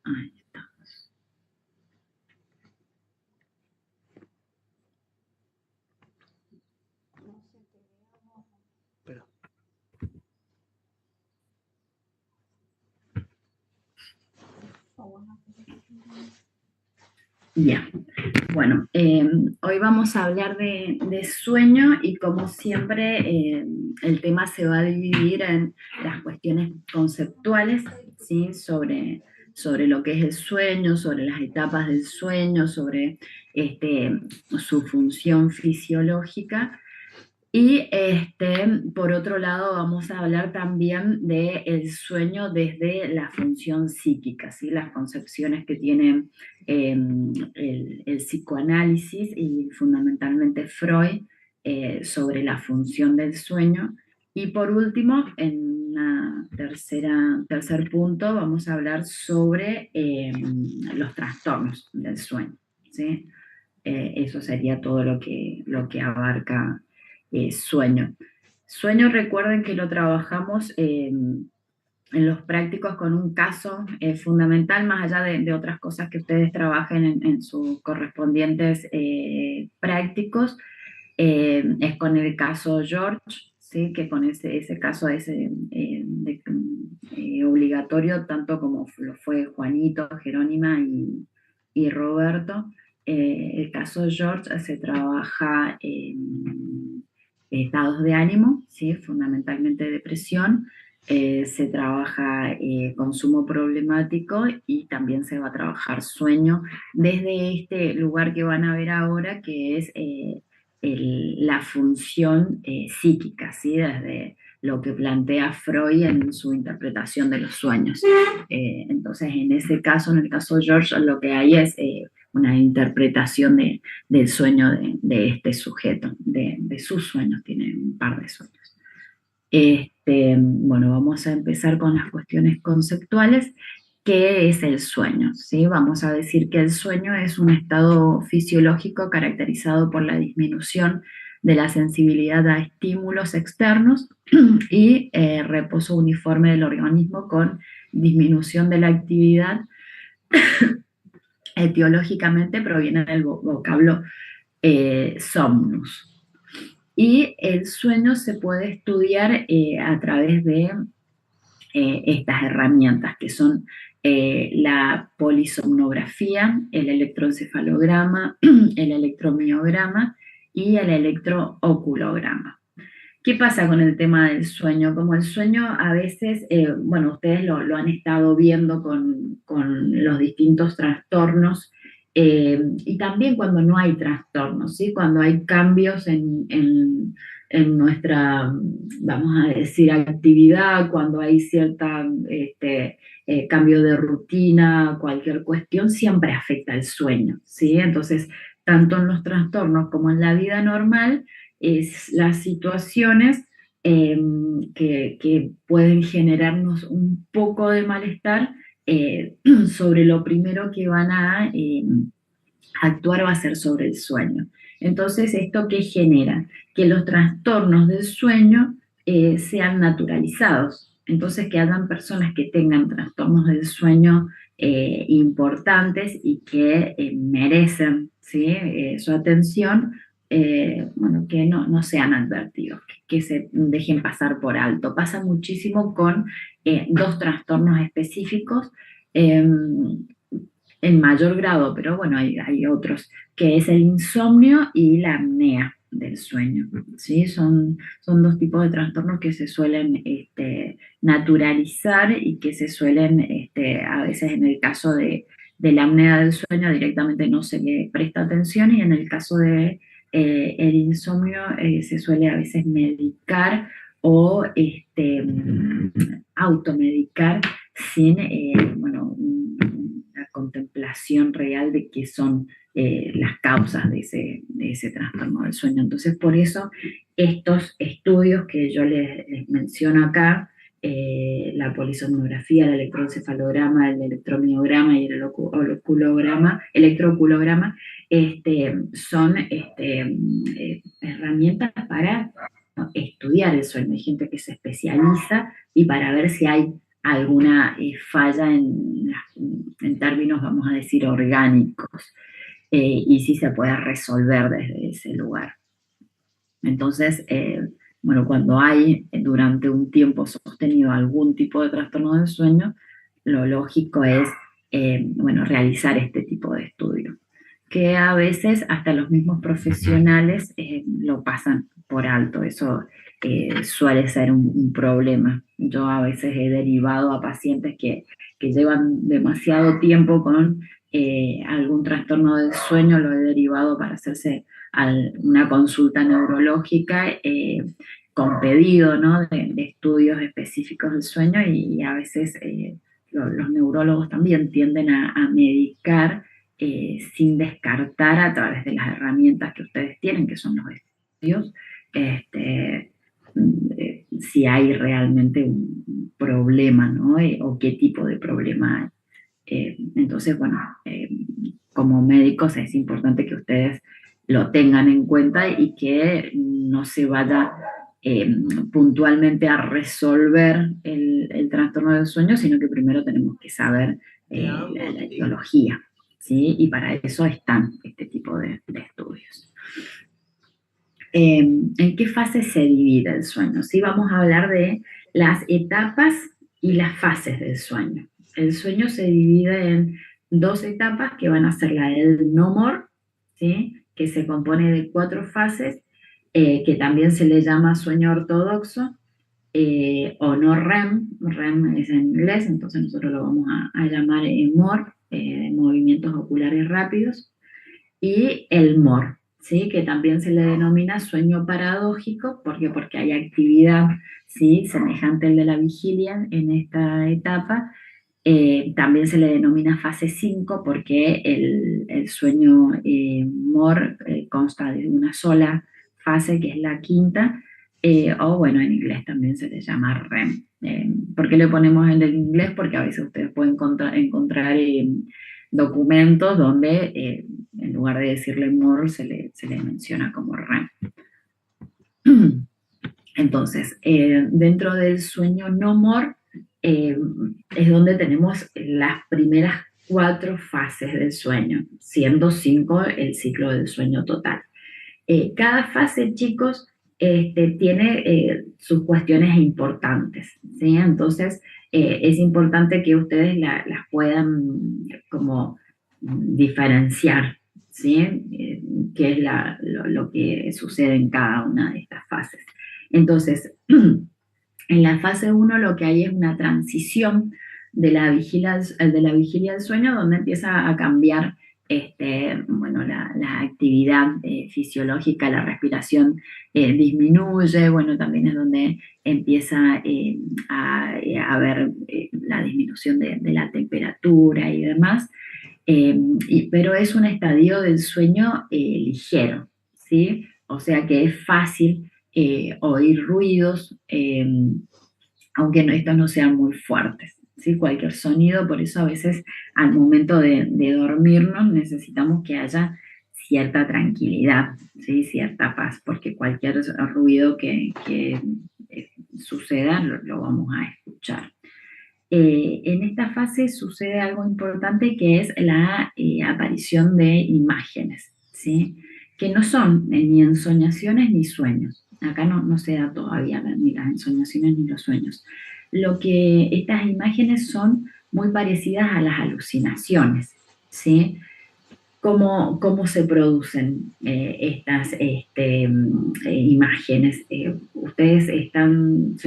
Ahí está. Bien, bueno, hoy vamos a hablar de sueño y como siempre el tema se va a dividir en las cuestiones conceptuales, ¿sí? Sobre lo que es el sueño, sobre las etapas del sueño, sobre su función fisiológica. Y por otro lado, vamos a hablar también del sueño desde la función psíquica, ¿sí? Las concepciones que tiene el psicoanálisis y fundamentalmente Freud sobre la función del sueño. Y por último, en un tercer punto, vamos a hablar sobre los trastornos del sueño, ¿sí? Eso sería todo lo que abarca sueño. Sueño, recuerden que lo trabajamos en los prácticos con un caso fundamental, más allá de otras cosas que ustedes trabajen en sus correspondientes prácticos, es con el caso George, ¿sí? Que con ese caso es obligatorio, tanto como lo fue Juanito, Jerónima y Roberto. El caso George se trabaja en estados de ánimo, ¿sí? Fundamentalmente depresión, se trabaja consumo problemático y también se va a trabajar sueño desde este lugar que van a ver ahora, que es la función psíquica, ¿sí? Desde lo que plantea Freud en su interpretación de los sueños. Entonces, en ese caso, en el caso George, lo que hay es una interpretación del sueño de este sujeto, de sus sueños, tiene un par de sueños. Bueno, vamos a empezar con las cuestiones conceptuales. ¿Qué es el sueño? ¿Sí? Vamos a decir que el sueño es un estado fisiológico caracterizado por la disminución de la sensibilidad a estímulos externos y reposo uniforme del organismo con disminución de la actividad. Etiológicamente proviene del vocablo somnus. Y el sueño se puede estudiar a través de estas herramientas que son la polisomnografía, el electroencefalograma, el electromiograma y el electrooculograma. ¿Qué pasa con el tema del sueño? Como el sueño a veces, bueno, ustedes lo han estado viendo con los distintos trastornos y también cuando no hay trastornos, ¿sí? Cuando hay cambios en nuestra, vamos a decir, actividad, cuando hay cierta cambio de rutina, cualquier cuestión, siempre afecta el sueño, ¿sí? Entonces, tanto en los trastornos como en la vida normal, es las situaciones que pueden generarnos un poco de malestar sobre lo primero que van a actuar va a ser sobre el sueño. Entonces, ¿esto qué genera? Que los trastornos del sueño sean naturalizados. Entonces, que hayan personas que tengan trastornos del sueño importantes y que merecen, ¿sí? Su atención, bueno, que no sean advertidos, que se dejen pasar por alto. Pasa muchísimo con dos trastornos específicos. En mayor grado, pero bueno, hay otros, que es el insomnio y la apnea del sueño, ¿sí? Son dos tipos de trastornos que se suelen naturalizar y que se suelen, a veces en el caso de la apnea del sueño directamente no se le presta atención y en el caso de el insomnio se suele a veces medicar o automedicar sin, bueno, una contemplación real de qué son las causas de ese trastorno del sueño. Entonces, por eso estos estudios que yo les menciono acá, la polisomnografía, el electroencefalograma, el electromiograma y el electrooculograma, son herramientas para estudiar el sueño. Hay gente que se especializa y para ver si hay alguna falla en términos, vamos a decir, orgánicos, y si se puede resolver desde ese lugar. Entonces, bueno, cuando hay durante un tiempo sostenido algún tipo de trastorno del sueño, lo lógico es, bueno, realizar este tipo de estudio, que a veces hasta los mismos profesionales lo pasan por alto. Eso suele ser un problema. Yo a veces he derivado a pacientes que llevan demasiado tiempo con algún trastorno del sueño, lo he derivado para hacerse una consulta neurológica con pedido, ¿no?, de estudios específicos del sueño, y a veces los neurólogos también tienden a medicar sin descartar a través de las herramientas que ustedes tienen, que son los estudios, este, si hay realmente un problema, ¿no? O qué tipo de problema hay. Entonces, bueno, como médicos es importante que ustedes lo tengan en cuenta y que no se vaya puntualmente a resolver el trastorno del sueño, sino que primero tenemos que saber la etiología, ¿sí? Y para eso están este tipo de estudios. ¿En qué fase se divide el sueño? Sí, vamos a hablar de las etapas y las fases del sueño. El sueño se divide en dos etapas que van a ser la del no more, ¿sí?, que se compone de 4 fases, que también se le llama sueño ortodoxo, o no REM. REM es en inglés, entonces nosotros lo vamos a llamar MOR, movimientos oculares rápidos, y el MOR, ¿sí?, que también se le denomina sueño paradójico, porque hay actividad, ¿sí?, semejante al de la vigilia en esta etapa. También se le denomina fase 5 porque el sueño MOR consta de una sola fase, que es la quinta, o bueno, en inglés también se le llama REM. ¿Por qué le ponemos en el inglés? Porque a veces ustedes pueden encontrar documentos donde en lugar de decirle MOR se le menciona como REM. Entonces, dentro del sueño no MOR es donde tenemos las primeras 4 fases del sueño, siendo 5 el ciclo del sueño total. Cada fase, chicos, tiene sus cuestiones importantes, ¿sí? Entonces, es importante que ustedes las puedan como diferenciar, ¿sí? Qué es lo que sucede en cada una de estas fases. Entonces, en la fase 1 lo que hay es una transición de la vigilia al sueño, donde empieza a cambiar bueno, la actividad fisiológica, la respiración disminuye. Bueno, también es donde empieza a haber la disminución de la temperatura y demás. Pero es un estadio del sueño ligero, ¿sí? O sea que es fácil oír ruidos, aunque estos no sean muy fuertes, ¿sí? Cualquier sonido. Por eso a veces al momento de dormirnos necesitamos que haya cierta tranquilidad, ¿sí?, cierta paz, porque cualquier ruido que suceda lo vamos a escuchar. En esta fase sucede algo importante, que es la aparición de imágenes, ¿sí?, que no son ni ensoñaciones ni sueños. Acá no se da todavía ni las ensoñaciones ni los sueños. Estas imágenes son muy parecidas a las alucinaciones, ¿sí? ¿Cómo se producen estas imágenes? Ustedes se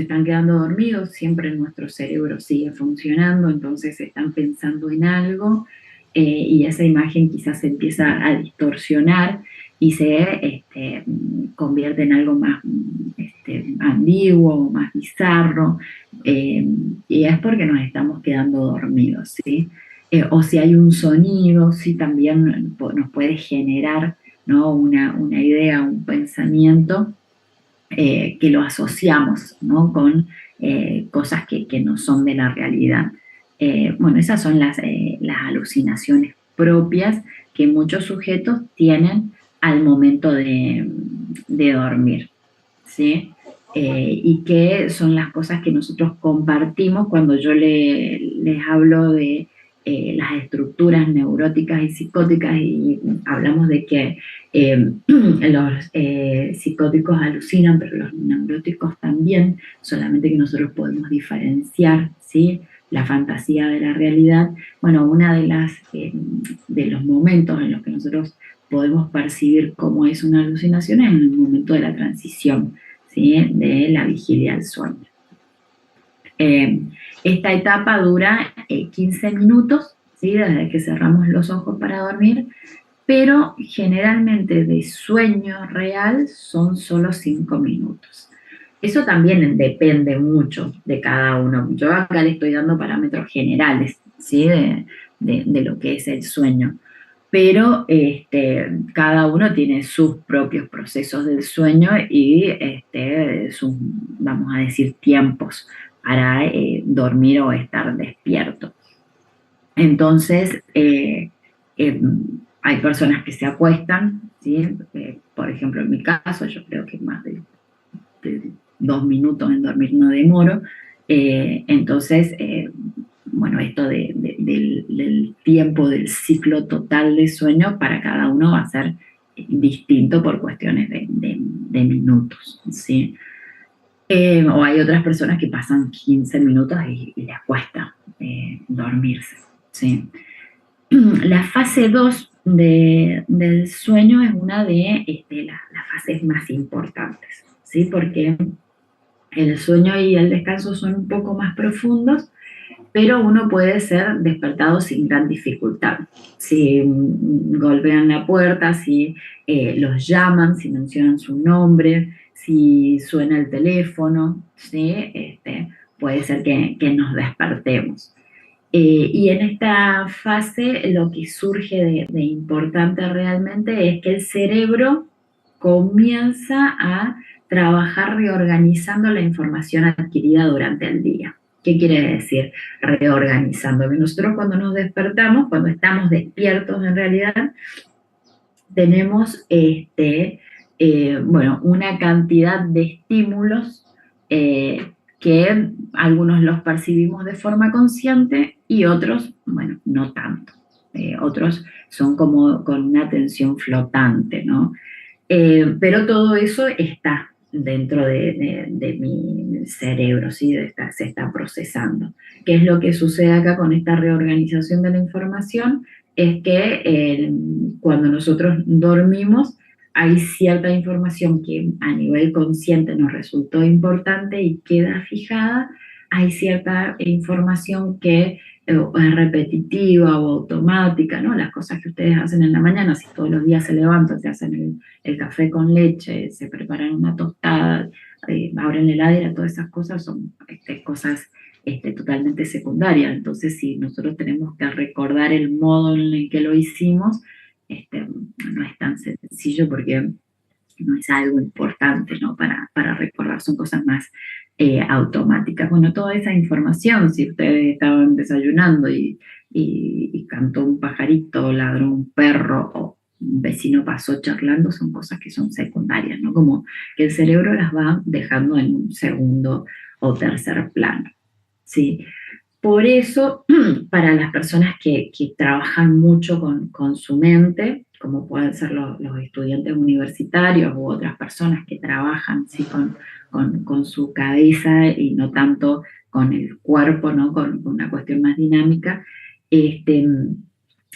están quedando dormidos, siempre nuestro cerebro sigue funcionando, entonces están pensando en algo, y esa imagen quizás se empieza a distorsionar y se convierte en algo más ambiguo, más bizarro, y es porque nos estamos quedando dormidos, ¿sí? O si hay un sonido, sí, también nos puede generar, ¿no?, una idea, un pensamiento, que lo asociamos, ¿no?, con cosas que no son de la realidad. Bueno, esas son las alucinaciones propias que muchos sujetos tienen al momento de dormir, ¿sí? y que son las cosas que nosotros compartimos cuando yo les hablo de las estructuras neuróticas y psicóticas y hablamos de que los psicóticos alucinan, pero los neuróticos también, solamente que nosotros podemos diferenciar, ¿sí?, la fantasía de la realidad. Bueno, una de los momentos en los que nosotros podemos percibir cómo es una alucinación es en el momento de la transición, ¿sí?, de la vigilia al sueño. Esta etapa dura 15 minutos, ¿sí?, desde que cerramos los ojos para dormir, pero generalmente de sueño real son solo 5 minutos. Eso también depende mucho de cada uno. Yo acá le estoy dando parámetros generales, ¿sí?, de lo que es el sueño, pero cada uno tiene sus propios procesos del sueño y sus, vamos a decir, tiempos para dormir o estar despierto. Entonces, eh, hay personas que se acuestan, ¿sí? Por ejemplo, en mi caso, yo creo que más de 2 minutos en dormir no demoro. Entonces, bueno, esto del tiempo del ciclo total de sueño para cada uno va a ser distinto por cuestiones de minutos, ¿sí? O hay otras personas que pasan 15 minutos y les cuesta dormirse, ¿sí? La fase 2 del sueño es una de las fases más importantes, ¿sí? Porque el sueño y el descanso son un poco más profundos, pero uno puede ser despertado sin gran dificultad. Si golpean la puerta, si los llaman, si mencionan su nombre, si suena el teléfono, ¿sí? Puede ser que nos despertemos. Y en esta fase lo que surge de importante realmente es que el cerebro comienza a trabajar reorganizando la información adquirida durante el día. ¿Qué quiere decir reorganizando? Que nosotros cuando nos despertamos, cuando estamos despiertos en realidad, tenemos bueno, una cantidad de estímulos que algunos los percibimos de forma consciente y otros, bueno, no tanto. Otros son como con una atención flotante, ¿no? Pero todo eso está dentro de mi cerebro, ¿sí? Se está procesando. ¿Qué es lo que sucede acá con esta reorganización de la información? Es que cuando nosotros dormimos hay cierta información que a nivel consciente nos resultó importante y queda fijada, hay cierta información que es repetitiva o automática, ¿no? Las cosas que ustedes hacen en la mañana, si todos los días se levantan, se hacen el café con leche, se preparan una tostada, abren la heladera, todas esas cosas son cosas totalmente secundarias. Entonces, si nosotros tenemos que recordar el modo en el que lo hicimos, no es tan sencillo porque no es algo importante, ¿no?, para recordar, son cosas más automáticas. Bueno, toda esa información, si ustedes estaban desayunando y cantó un pajarito, ladró un perro o un vecino pasó charlando, son cosas que son secundarias, ¿no? Como que el cerebro las va dejando en un segundo o tercer plano, ¿sí? Por eso, para las personas que trabajan mucho con su mente, como pueden ser los estudiantes universitarios u otras personas que trabajan, ¿sí?, con su cabeza y no tanto con el cuerpo, ¿no?, con una cuestión más dinámica, este,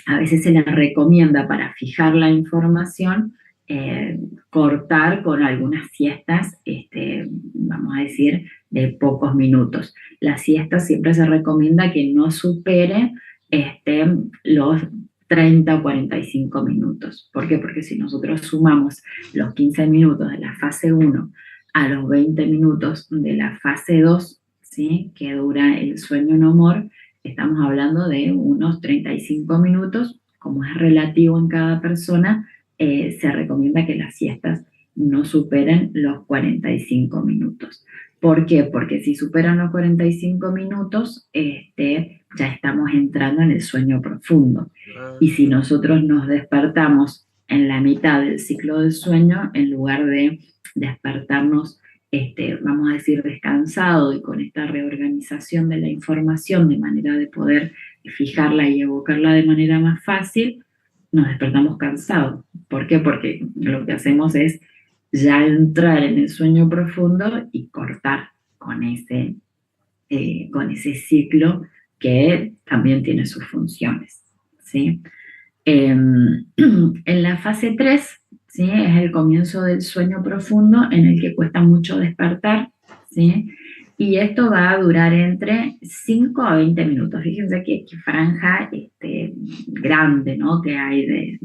a veces se les recomienda para fijar la información cortar con algunas siestas, vamos a decir, de pocos minutos. La siesta siempre se recomienda que no supere los 30 o 45 minutos. ¿Por qué? Porque si nosotros sumamos los 15 minutos de la fase 1 a los 20 minutos de la fase 2, ¿sí?, que dura el sueño no more, estamos hablando de unos 35 minutos. Como es relativo en cada persona, se recomienda que las siestas no superen los 45 minutos. ¿Por qué? Porque si superan los 45 minutos, ya estamos entrando en el sueño profundo. Y si nosotros nos despertamos en la mitad del ciclo del sueño, en lugar de despertarnos vamos a decir, descansado y con esta reorganización de la información de manera de poder fijarla y evocarla de manera más fácil, nos despertamos cansados. ¿Por qué? Porque lo que hacemos es ya entrar en el sueño profundo y cortar con ese ciclo que también tiene sus funciones, ¿sí? En la fase 3, ¿sí? Es el comienzo del sueño profundo en el que cuesta mucho despertar, ¿sí? Y esto va a durar entre 5 a 20 minutos. Fíjense qué franja grande, ¿no? Que hay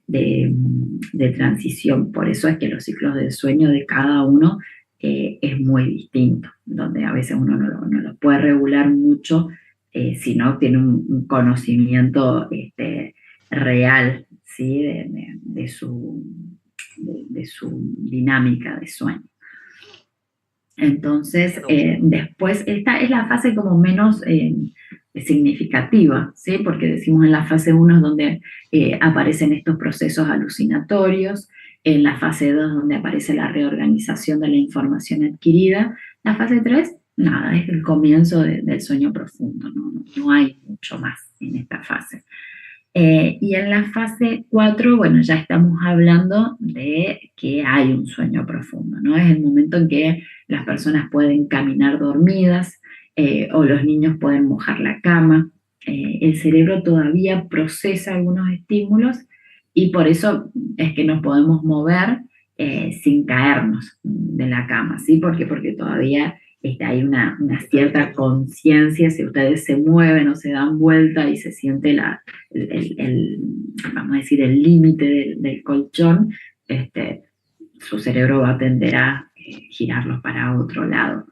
de transición. Por eso es que los ciclos del sueño de cada uno es muy distinto, donde a veces uno no lo puede regular mucho si no tiene un conocimiento real, ¿sí? De su dinámica de sueño. Entonces, después, esta es la fase como menos significativa, ¿sí? Porque decimos en la fase 1 es donde aparecen estos procesos alucinatorios, en la fase 2 donde aparece la reorganización de la información adquirida, la fase 3, nada, es el comienzo del sueño profundo, no hay mucho más en esta fase. Y en la fase 4, bueno, ya estamos hablando de que hay un sueño profundo, ¿no? Es el momento en que las personas pueden caminar dormidas o los niños pueden mojar la cama. El cerebro todavía procesa algunos estímulos y por eso es que nos podemos mover sin caernos de la cama, ¿sí? Porque todavía hay una cierta conciencia, si ustedes se mueven o se dan vuelta y se siente vamos a decir, el límite del colchón, su cerebro va a tender a girarlos para otro lado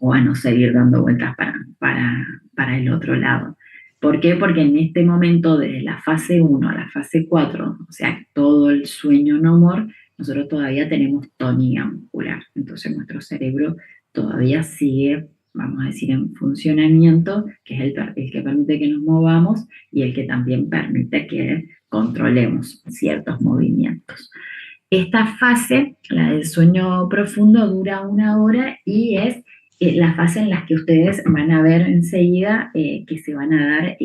o a no seguir dando vueltas para el otro lado. ¿Por qué? Porque en este momento, desde la fase 1 a la fase 4, o sea, todo el sueño no more, nosotros todavía tenemos tonía muscular. Entonces nuestro cerebro todavía sigue, vamos a decir, en funcionamiento, que es el que permite que nos movamos y el que también permite que controlemos ciertos movimientos. Esta fase, la del sueño profundo, dura 1 hora y es la fase en la que ustedes van a ver enseguida que se van a dar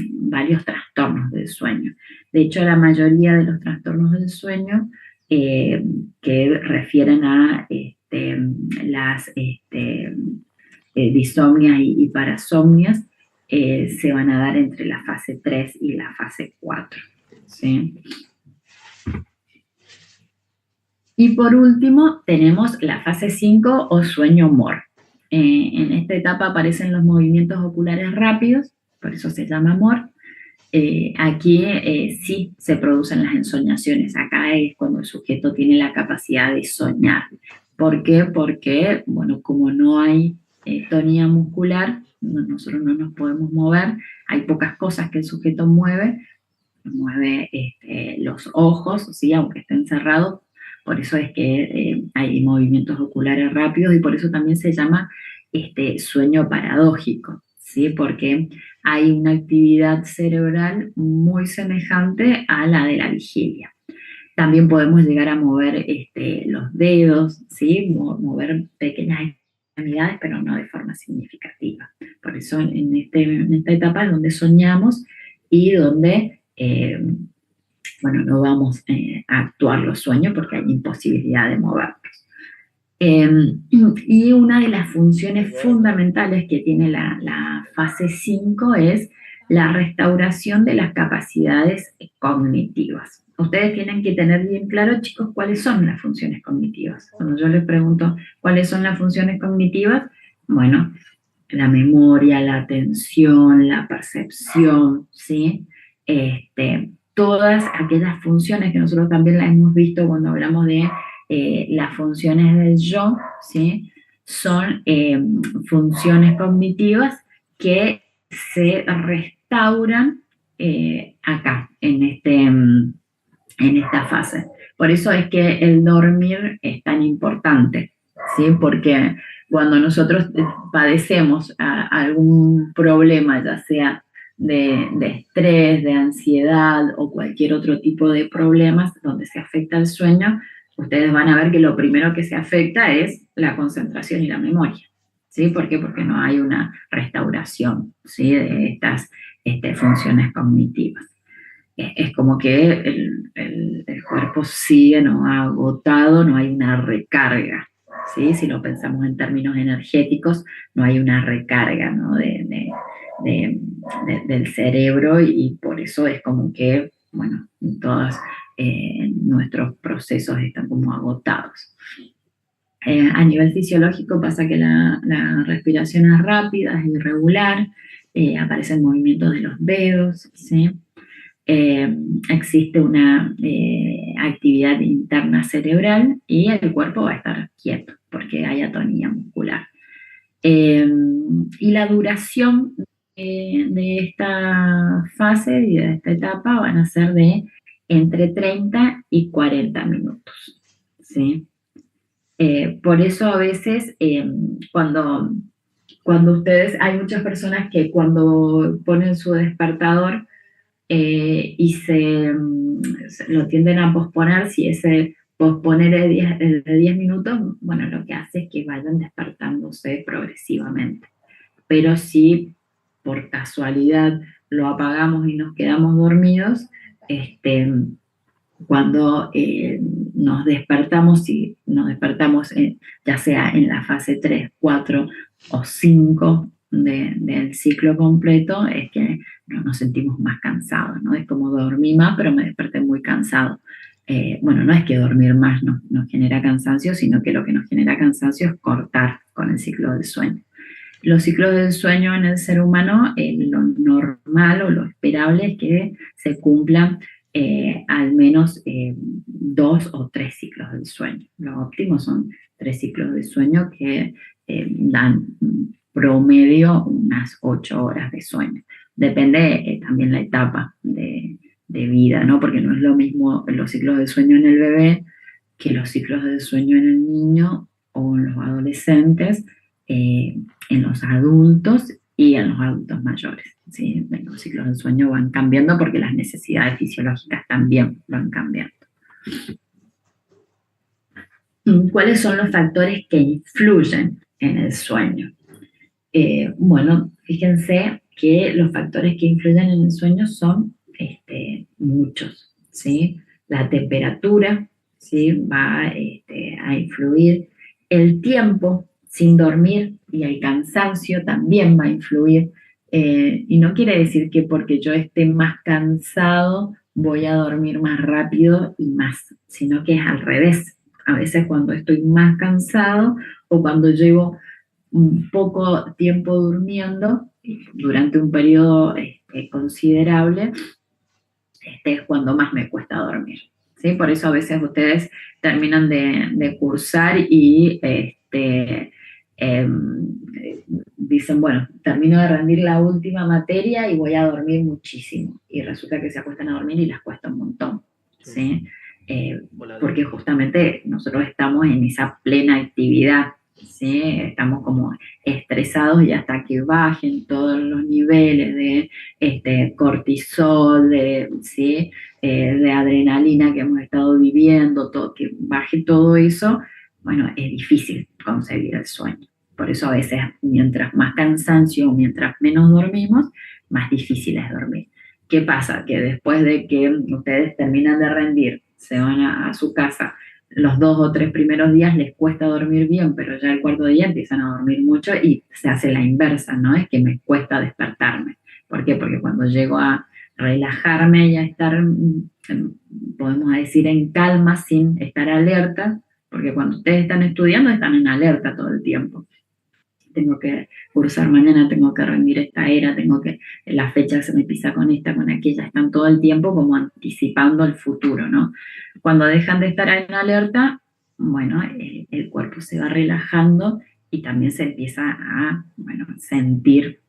varios trastornos del sueño. De hecho, la mayoría de los trastornos del sueño que refieren a las disomnias y parasomnias se van a dar entre la fase 3 y la fase 4. ¿Sí? Y por último, tenemos la fase 5 o sueño MOR. En esta etapa aparecen los movimientos oculares rápidos, por eso se llama MOR. Aquí sí se producen las ensoñaciones. Acá es cuando el sujeto tiene la capacidad de soñar. ¿Por qué? Porque, bueno, como no hay tonía muscular, nosotros no nos podemos mover, hay pocas cosas que el sujeto mueve los ojos, ¿sí? Aunque estén cerrados, por eso es que hay movimientos oculares rápidos y por eso también se llama sueño paradójico, ¿sí? Porque hay una actividad cerebral muy semejante a la de la vigilia. También podemos llegar a mover los dedos, ¿sí? Mover pequeñas extremidades, pero no de forma significativa. Por eso en esta etapa es donde soñamos y donde bueno, no vamos a actuar los sueños porque hay imposibilidad de movernos. Y una de las funciones fundamentales que tiene la fase 5 es la restauración de las capacidades cognitivas. Ustedes tienen que tener bien claro, chicos, cuáles son las funciones cognitivas. Cuando yo les pregunto cuáles son las funciones cognitivas, bueno, la memoria, la atención, la percepción, ¿sí? Todas aquellas funciones que nosotros también las hemos visto cuando hablamos de las funciones del yo, ¿sí? Son funciones cognitivas que se restauran acá, en esta fase. Por eso es que el dormir es tan importante, ¿sí? Porque cuando nosotros padecemos algún problema, ya sea de estrés, de ansiedad o cualquier otro tipo de problemas donde se afecta el sueño, ustedes van a ver que lo primero que se afecta es la concentración y la memoria. ¿Sí? ¿Por qué? Porque no hay una restauración, ¿sí? De estas funciones cognitivas. Es como que el cuerpo sigue, ¿no?, agotado, no hay una recarga, ¿sí? Si lo pensamos en términos energéticos, no hay una recarga, ¿no?, del cerebro, y por eso es como que, bueno, todos nuestros procesos están como agotados. A nivel fisiológico pasa que la respiración es rápida, es irregular, aparecen movimientos de los dedos, ¿sí? Existe una actividad interna cerebral y el cuerpo va a estar quieto porque hay atonía muscular. Y la duración de esta fase y de esta etapa van a ser de entre 30 y 40 minutos, ¿sí? Por eso a veces cuando ustedes, hay muchas personas que cuando ponen su despertador y lo tienden a posponer, si ese posponer es de 10 minutos, bueno, lo que hace es que vayan despertándose progresivamente. Pero si por casualidad lo apagamos y nos quedamos dormidos, cuando nos despertamos, si nos despertamos ya sea en la fase 3, 4 o 5 del ciclo completo, es que nos sentimos más cansados, ¿no? Es como dormí más, pero me desperté muy cansado. Bueno, no es que dormir más nos genera cansancio, sino que lo que nos genera cansancio es cortar con el ciclo del sueño. Los ciclos del sueño en el ser humano, lo normal o lo esperable es que se cumplan al menos 2 o 3 ciclos del sueño. Lo óptimo son 3 ciclos de sueño que dan promedio unas 8 horas de sueño. Depende también la etapa de vida, ¿no? Porque no es lo mismo los ciclos de sueño en el bebé que los ciclos de sueño en el niño o en los adolescentes, en los adultos y en los adultos mayores, ¿sí? Los ciclos del sueño van cambiando porque las necesidades fisiológicas también van cambiando. ¿Cuáles son los factores que influyen en el sueño? Bueno, fíjense que los factores que influyen en el sueño son muchos, ¿sí? La temperatura, ¿sí?, va a influir. El tiempo sin dormir y el cansancio también va a influir. Y no quiere decir que porque yo esté más cansado voy a dormir más rápido y más, sino que es al revés. A veces cuando estoy más cansado o cuando llevo un poco tiempo durmiendo, durante un periodo considerable, es cuando más me cuesta dormir, ¿sí? Por eso a veces ustedes terminan de cursar y dicen, bueno, termino de rendir la última materia y voy a dormir muchísimo. Y resulta que se acuestan a dormir y les cuesta un montón, ¿sí? Porque justamente nosotros estamos en esa plena actividad, ¿sí? Estamos como estresados y hasta que bajen todos los niveles de cortisol, ¿sí?, de adrenalina que hemos estado viviendo, que baje todo eso, bueno, es difícil conseguir el sueño. Por eso a veces, mientras más cansancio, mientras menos dormimos, más difícil es dormir. ¿Qué pasa? Que después de que ustedes terminan de rendir, se van a su casa, los 2 o 3 primeros días les cuesta dormir bien, pero ya el cuarto día empiezan a dormir mucho y se hace la inversa, ¿no? Es que me cuesta despertarme. ¿Por qué? Porque cuando llego a relajarme y a estar, podemos decir, en calma sin estar alerta, porque cuando ustedes están estudiando están en alerta todo el tiempo. Tengo que cursar mañana, tengo que rendir esta era, la fecha se me pisa con esta, con aquella, están todo el tiempo como anticipando el futuro, ¿no? Cuando dejan de estar en alerta, bueno, el cuerpo se va relajando y también se empieza a, bueno, sentir,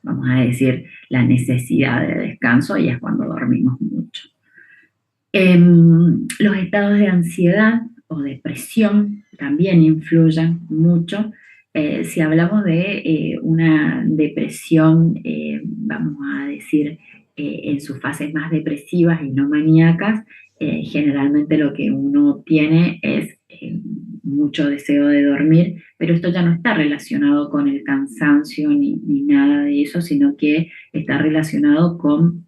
vamos a decir, la necesidad de descanso, y es cuando dormimos mucho. Los estados de ansiedad o depresión también influyen mucho. Si hablamos de una depresión, vamos a decir, en sus fases más depresivas y no maníacas, Generalmente lo que uno tiene es mucho deseo de dormir, pero esto ya no está relacionado con el cansancio ni nada de eso, sino que está relacionado con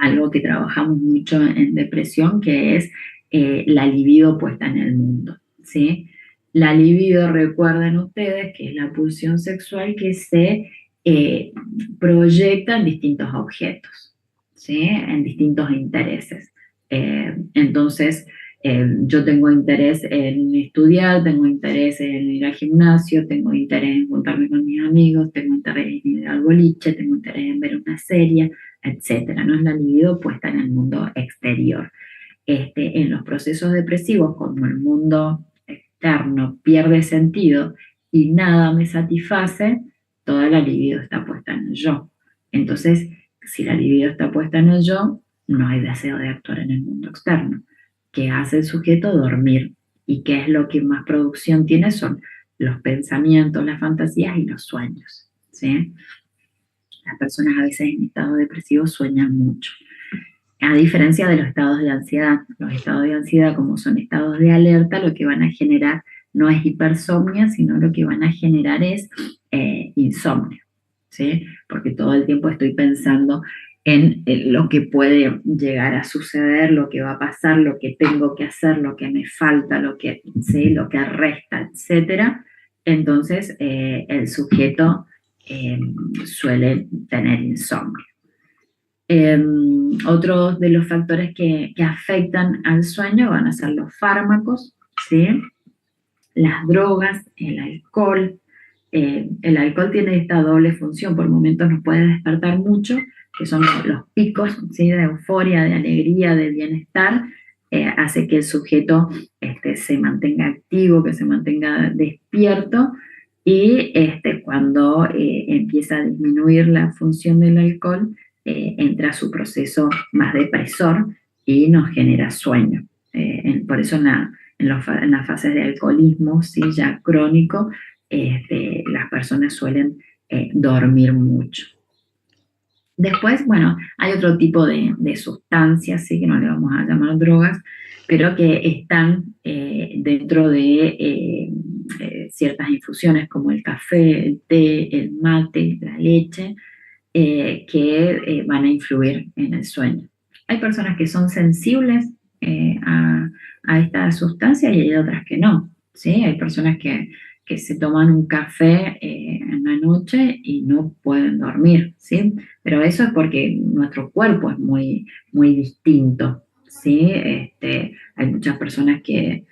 algo que trabajamos mucho en depresión, que es la libido puesta en el mundo, ¿sí? La libido, recuerden ustedes, que es la pulsión sexual que se eh, proyecta en distintos objetos, ¿sí? En distintos intereses. Entonces, yo tengo interés en estudiar, tengo interés en ir al gimnasio, tengo interés en juntarme con mis amigos, tengo interés en ir al boliche, tengo interés en ver una serie, etcétera. No es la libido puesta en el mundo exterior. En los procesos depresivos, como el mundo externo pierde sentido y nada me satisface, toda la libido está puesta en el yo. Entonces, si la libido está puesta en el yo, no hay deseo de actuar en el mundo externo. ¿Qué hace el sujeto? Dormir. ¿Y qué es lo que más producción tiene? Son los pensamientos, las fantasías y los sueños, ¿sí? Las personas a veces en estado depresivo sueñan mucho. A diferencia de los estados de ansiedad, los estados de ansiedad, como son estados de alerta, lo que van a generar no es hipersomnia, sino lo que van a generar es insomnio, ¿sí? Porque todo el tiempo estoy pensando en lo que puede llegar a suceder, lo que va a pasar, lo que tengo que hacer, lo que me falta, ¿sí? Lo que resta, etcétera. Entonces, el sujeto eh, suele tener insomnio. Otros de los factores que afectan al sueño van a ser los fármacos, ¿sí? Las drogas, el alcohol. El alcohol tiene esta doble función, por momentos nos puede despertar mucho, que son los picos, ¿sí? De euforia, de alegría, de bienestar, hace que el sujeto se mantenga activo, que se mantenga despierto, y cuando empieza a disminuir la función del alcohol, entra su proceso más depresor y nos genera sueño. Por eso en las fases de alcoholismo, ¿sí? Ya crónico, las personas suelen dormir mucho. Después, bueno, hay otro tipo de sustancias, ¿sí? Que no le vamos a llamar drogas, pero que están dentro de ciertas infusiones como el café, el té, el mate, la leche, que van a influir en el sueño. Hay personas que son sensibles a esta sustancia y hay otras que no, ¿sí? Hay personas que se toman un café en la noche y no pueden dormir, ¿sí? Pero eso es porque nuestro cuerpo es muy, muy distinto, ¿sí? Hay muchas personas que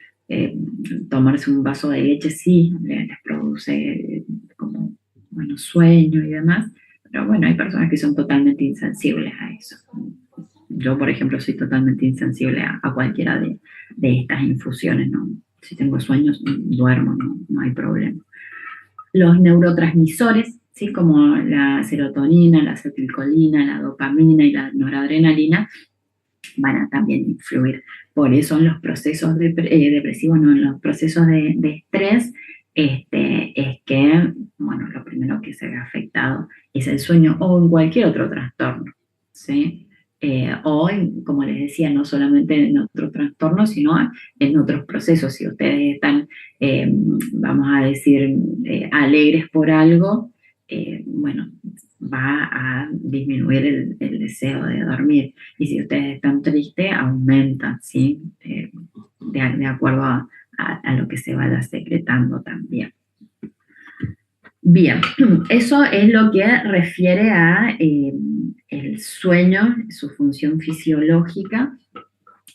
tomarse un vaso de leche sí les produce como, bueno, sueño y demás, pero bueno, hay personas que son totalmente insensibles a eso. Yo, por ejemplo, soy totalmente insensible a cualquiera de estas infusiones, ¿no? Si tengo sueños, duermo, no hay problema. Los neurotransmisores, ¿sí? Como la serotonina, la acetilcolina, la dopamina y la noradrenalina, van a también influir. Por eso en los procesos depresivos, no, en los procesos de estrés, es que, bueno, lo primero que se ve afectado es el sueño o en cualquier otro trastorno, ¿sí? Como les decía, no solamente en otro trastorno, sino en otros procesos. Si ustedes están, vamos a decir, alegres por algo, bueno, va a disminuir el deseo de dormir. Y si ustedes están tristes, aumenta, ¿sí? De acuerdo a lo que se vaya secretando también. Bien, eso es lo que refiere a el sueño, su función fisiológica,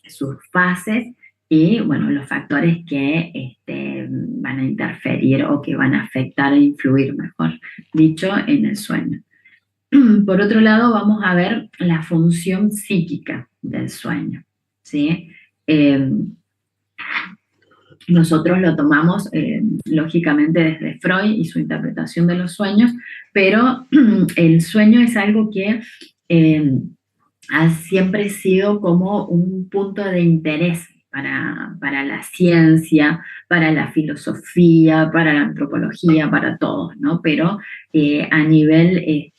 sus fases y, bueno, los factores que van a interferir o que van a afectar e influir, mejor dicho, en el sueño. Por otro lado, vamos a ver la función psíquica del sueño, ¿sí? Nosotros lo tomamos, lógicamente, desde Freud y su interpretación de los sueños, pero el sueño es algo que ha siempre sido como un punto de interés para la ciencia, para la filosofía, para la antropología, para todos, ¿no? Pero a nivel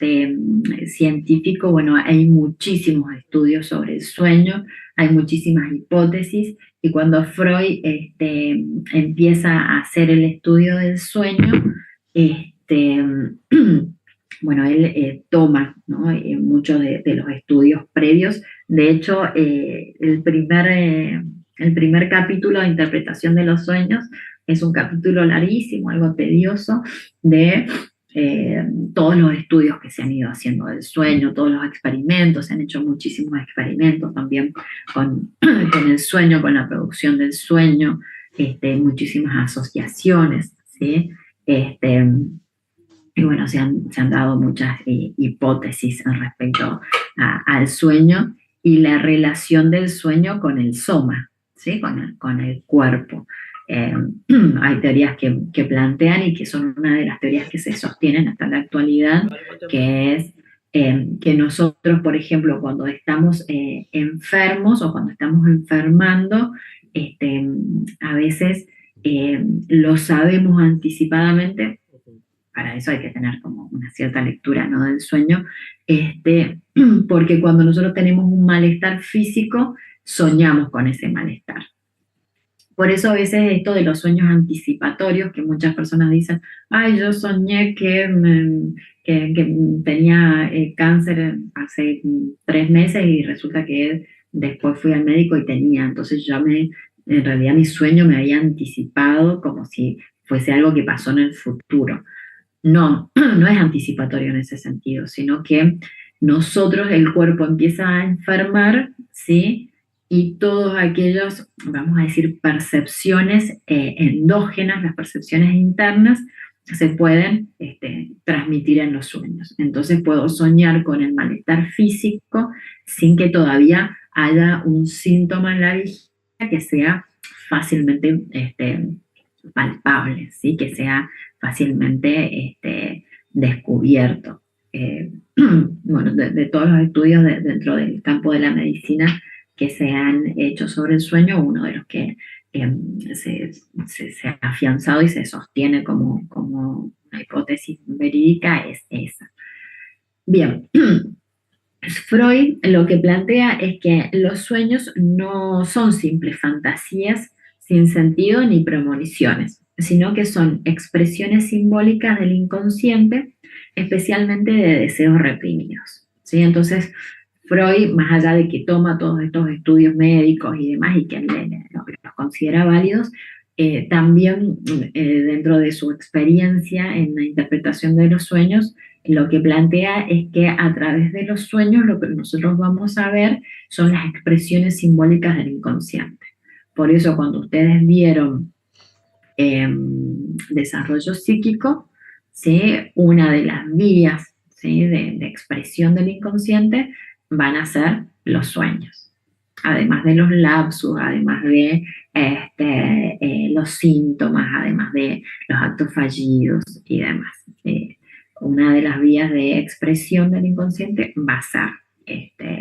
científico, bueno, hay muchísimos estudios sobre el sueño, hay muchísimas hipótesis, y cuando Freud empieza a hacer el estudio del sueño, este, bueno, él toma, ¿no? Muchos de los estudios previos. De hecho, el primer capítulo de interpretación de los sueños es un capítulo larguísimo, algo tedioso, de todos los estudios que se han ido haciendo del sueño, todos los experimentos, se han hecho muchísimos experimentos también con el sueño, con la producción del sueño, muchísimas asociaciones, ¿sí? Y bueno, se han dado muchas hipótesis respecto al sueño y la relación del sueño con el soma, ¿sí? Con el cuerpo. Hay teorías que plantean y que son una de las teorías que se sostienen hasta la actualidad, que es que nosotros, por ejemplo, cuando estamos enfermos o cuando estamos enfermando, a veces lo sabemos anticipadamente. Para eso hay que tener como una cierta lectura, ¿no?, del sueño, porque cuando nosotros tenemos un malestar físico, soñamos con ese malestar. Por eso a veces esto de los sueños anticipatorios, que muchas personas dicen, ay, yo soñé que tenía cáncer hace 3 meses y resulta que después fui al médico y tenía, entonces en realidad mi sueño me había anticipado como si fuese algo que pasó en el futuro. No, no es anticipatorio en ese sentido, sino que nosotros, el cuerpo empieza a enfermar, ¿sí? Y todos aquellos, vamos a decir, percepciones endógenas, las percepciones internas, se pueden transmitir en los sueños. Entonces puedo soñar con el malestar físico sin que todavía haya un síntoma en la vigilia que sea fácilmente palpable, ¿sí? Que sea fácilmente descubierto. Bueno, de todos los estudios dentro del campo de la medicina que se han hecho sobre el sueño, uno de los que se ha afianzado y se sostiene como una hipótesis verídica es esa. Bien, Freud lo que plantea es que los sueños no son simples fantasías sin sentido ni premoniciones, sino que son expresiones simbólicas del inconsciente, especialmente de deseos reprimidos, ¿sí? Entonces, Freud, más allá de que toma todos estos estudios médicos y demás y que los considera válidos, también dentro de su experiencia en la interpretación de los sueños, lo que plantea es que a través de los sueños lo que nosotros vamos a ver son las expresiones simbólicas del inconsciente. Por eso cuando ustedes vieron desarrollo psíquico, ¿sí?, una de las vías, ¿sí?, de expresión del inconsciente van a ser los sueños. Además de los lapsus, además de los síntomas, además de los actos fallidos y demás. Una de las vías de expresión del inconsciente va a ser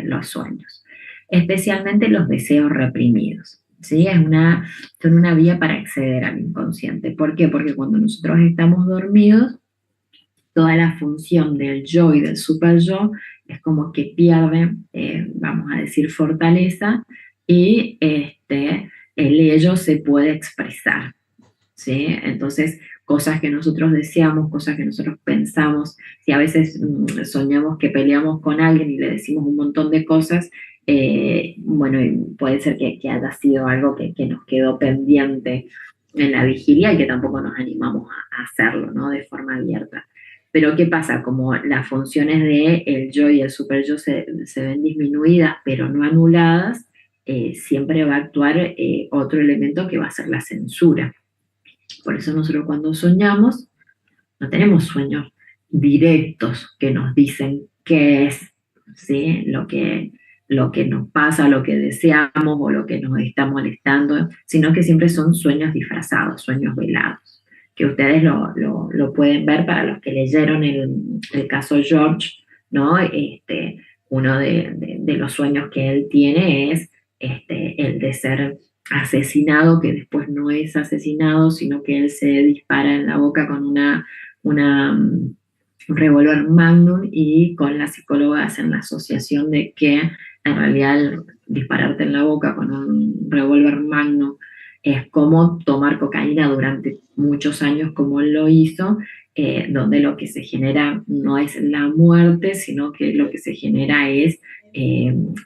los sueños, especialmente los deseos reprimidos. ¿Sí? Son una vía para acceder al inconsciente. ¿Por qué? Porque cuando nosotros estamos dormidos, toda la función del yo y del super yo es como que pierde, vamos a decir, fortaleza, y el ello se puede expresar, ¿sí? Entonces, cosas que nosotros deseamos, cosas que nosotros pensamos, si a veces soñamos que peleamos con alguien y le decimos un montón de cosas, bueno, puede ser que haya sido algo que nos quedó pendiente en la vigilia y que tampoco nos animamos a hacerlo, ¿no?, de forma abierta. Pero ¿qué pasa? Como las funciones de el yo y el super yo se ven disminuidas, pero no anuladas, siempre va a actuar otro elemento que va a ser la censura. Por eso nosotros cuando soñamos, no tenemos sueños directos que nos dicen qué es, ¿sí?, lo que nos pasa, lo que deseamos o lo que nos está molestando, sino que siempre son sueños disfrazados, sueños velados, que ustedes lo pueden ver para los que leyeron el caso George, ¿no? Uno de los sueños que él tiene es el de ser asesinado, que después no es asesinado, sino que él se dispara en la boca con un revólver Magnum, y con la psicóloga hacen la asociación de que en realidad el dispararte en la boca con un revólver Magnum es como tomar cocaína durante muchos años como él lo hizo, donde lo que se genera no es la muerte, sino que lo que se genera es,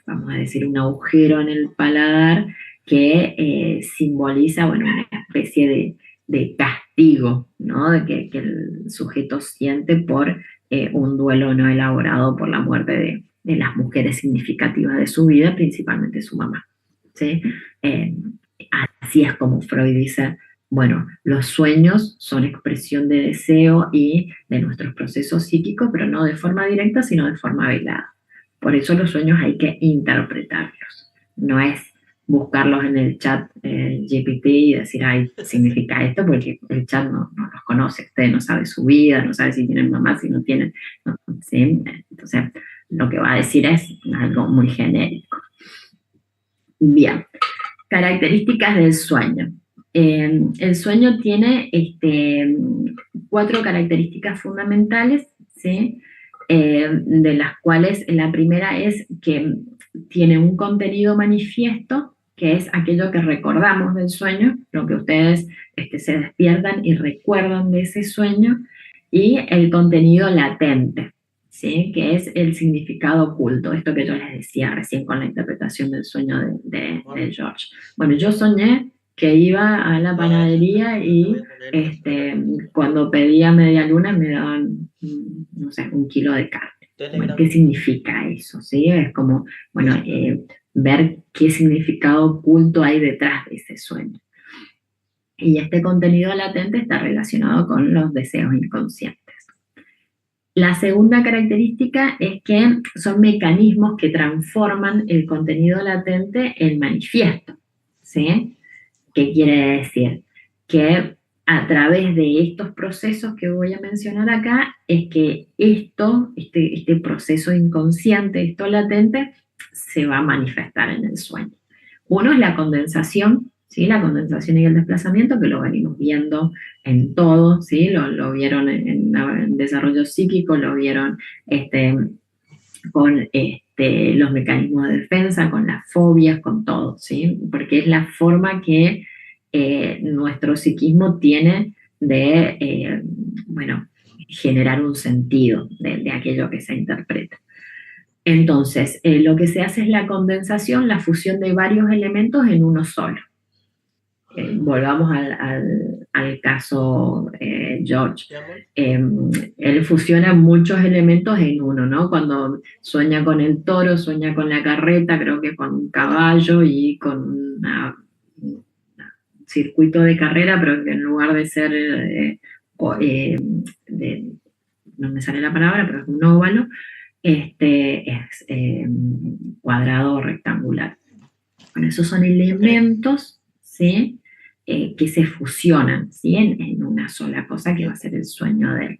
vamos a decir, un agujero en el paladar que simboliza, bueno, una especie de castigo, ¿no? De que el sujeto siente por un duelo no elaborado por la muerte de las mujeres significativas de su vida, principalmente su mamá, ¿sí? Eh, Así es como Freud dice, bueno, los sueños son expresión de deseo y de nuestros procesos psíquicos, pero no de forma directa, sino de forma velada. Por eso los sueños hay que interpretarlos. No es buscarlos en el chat GPT y decir, ay, significa esto, porque el chat no los conoce, usted no sabe su vida, no sabe si tienen mamá, si no tienen, no, ¿sí? Entonces, lo que va a decir es algo muy genérico. Bien, características del sueño. El sueño tiene 4 características fundamentales, ¿sí? De las cuales la primera es que tiene un contenido manifiesto, que es aquello que recordamos del sueño, lo que ustedes se despiertan y recuerdan de ese sueño, y el contenido latente, ¿sí? Que es el significado oculto, esto que yo les decía recién con la interpretación del sueño de George. Bueno, yo soñé que iba a la panadería y cuando pedía media luna me daban, no sé, 1 kilo de carne. Bueno, ¿qué significa eso? ¿Sí? Es como, bueno, ver qué significado oculto hay detrás de ese sueño. Y este contenido latente está relacionado con los deseos inconscientes. La segunda característica es que son mecanismos que transforman el contenido latente en manifiesto, ¿sí? ¿Qué quiere decir? Que a través de estos procesos que voy a mencionar acá, es que este proceso inconsciente, esto latente, se va a manifestar en el sueño. Uno es la condensación, ¿sí? La condensación y el desplazamiento, que lo venimos viendo en todo, ¿sí? Lo vieron en desarrollo psíquico, lo vieron con los mecanismos de defensa, con las fobias, con todo, ¿sí? Porque es la forma que nuestro psiquismo tiene de, bueno, generar un sentido de aquello que se interpreta. Entonces, lo que se hace es la condensación, la fusión de varios elementos en uno solo. Volvamos al caso George. Él fusiona muchos elementos en uno, ¿no? Cuando sueña con el toro, sueña con la carreta, creo que con un caballo y con un circuito de carrera, pero que en lugar de ser, no me sale la palabra, pero es un óvalo, es cuadrado o rectangular. Bueno, esos son elementos, ¿sí? Que se fusionan, ¿sí? En una sola cosa que va a ser el sueño de él.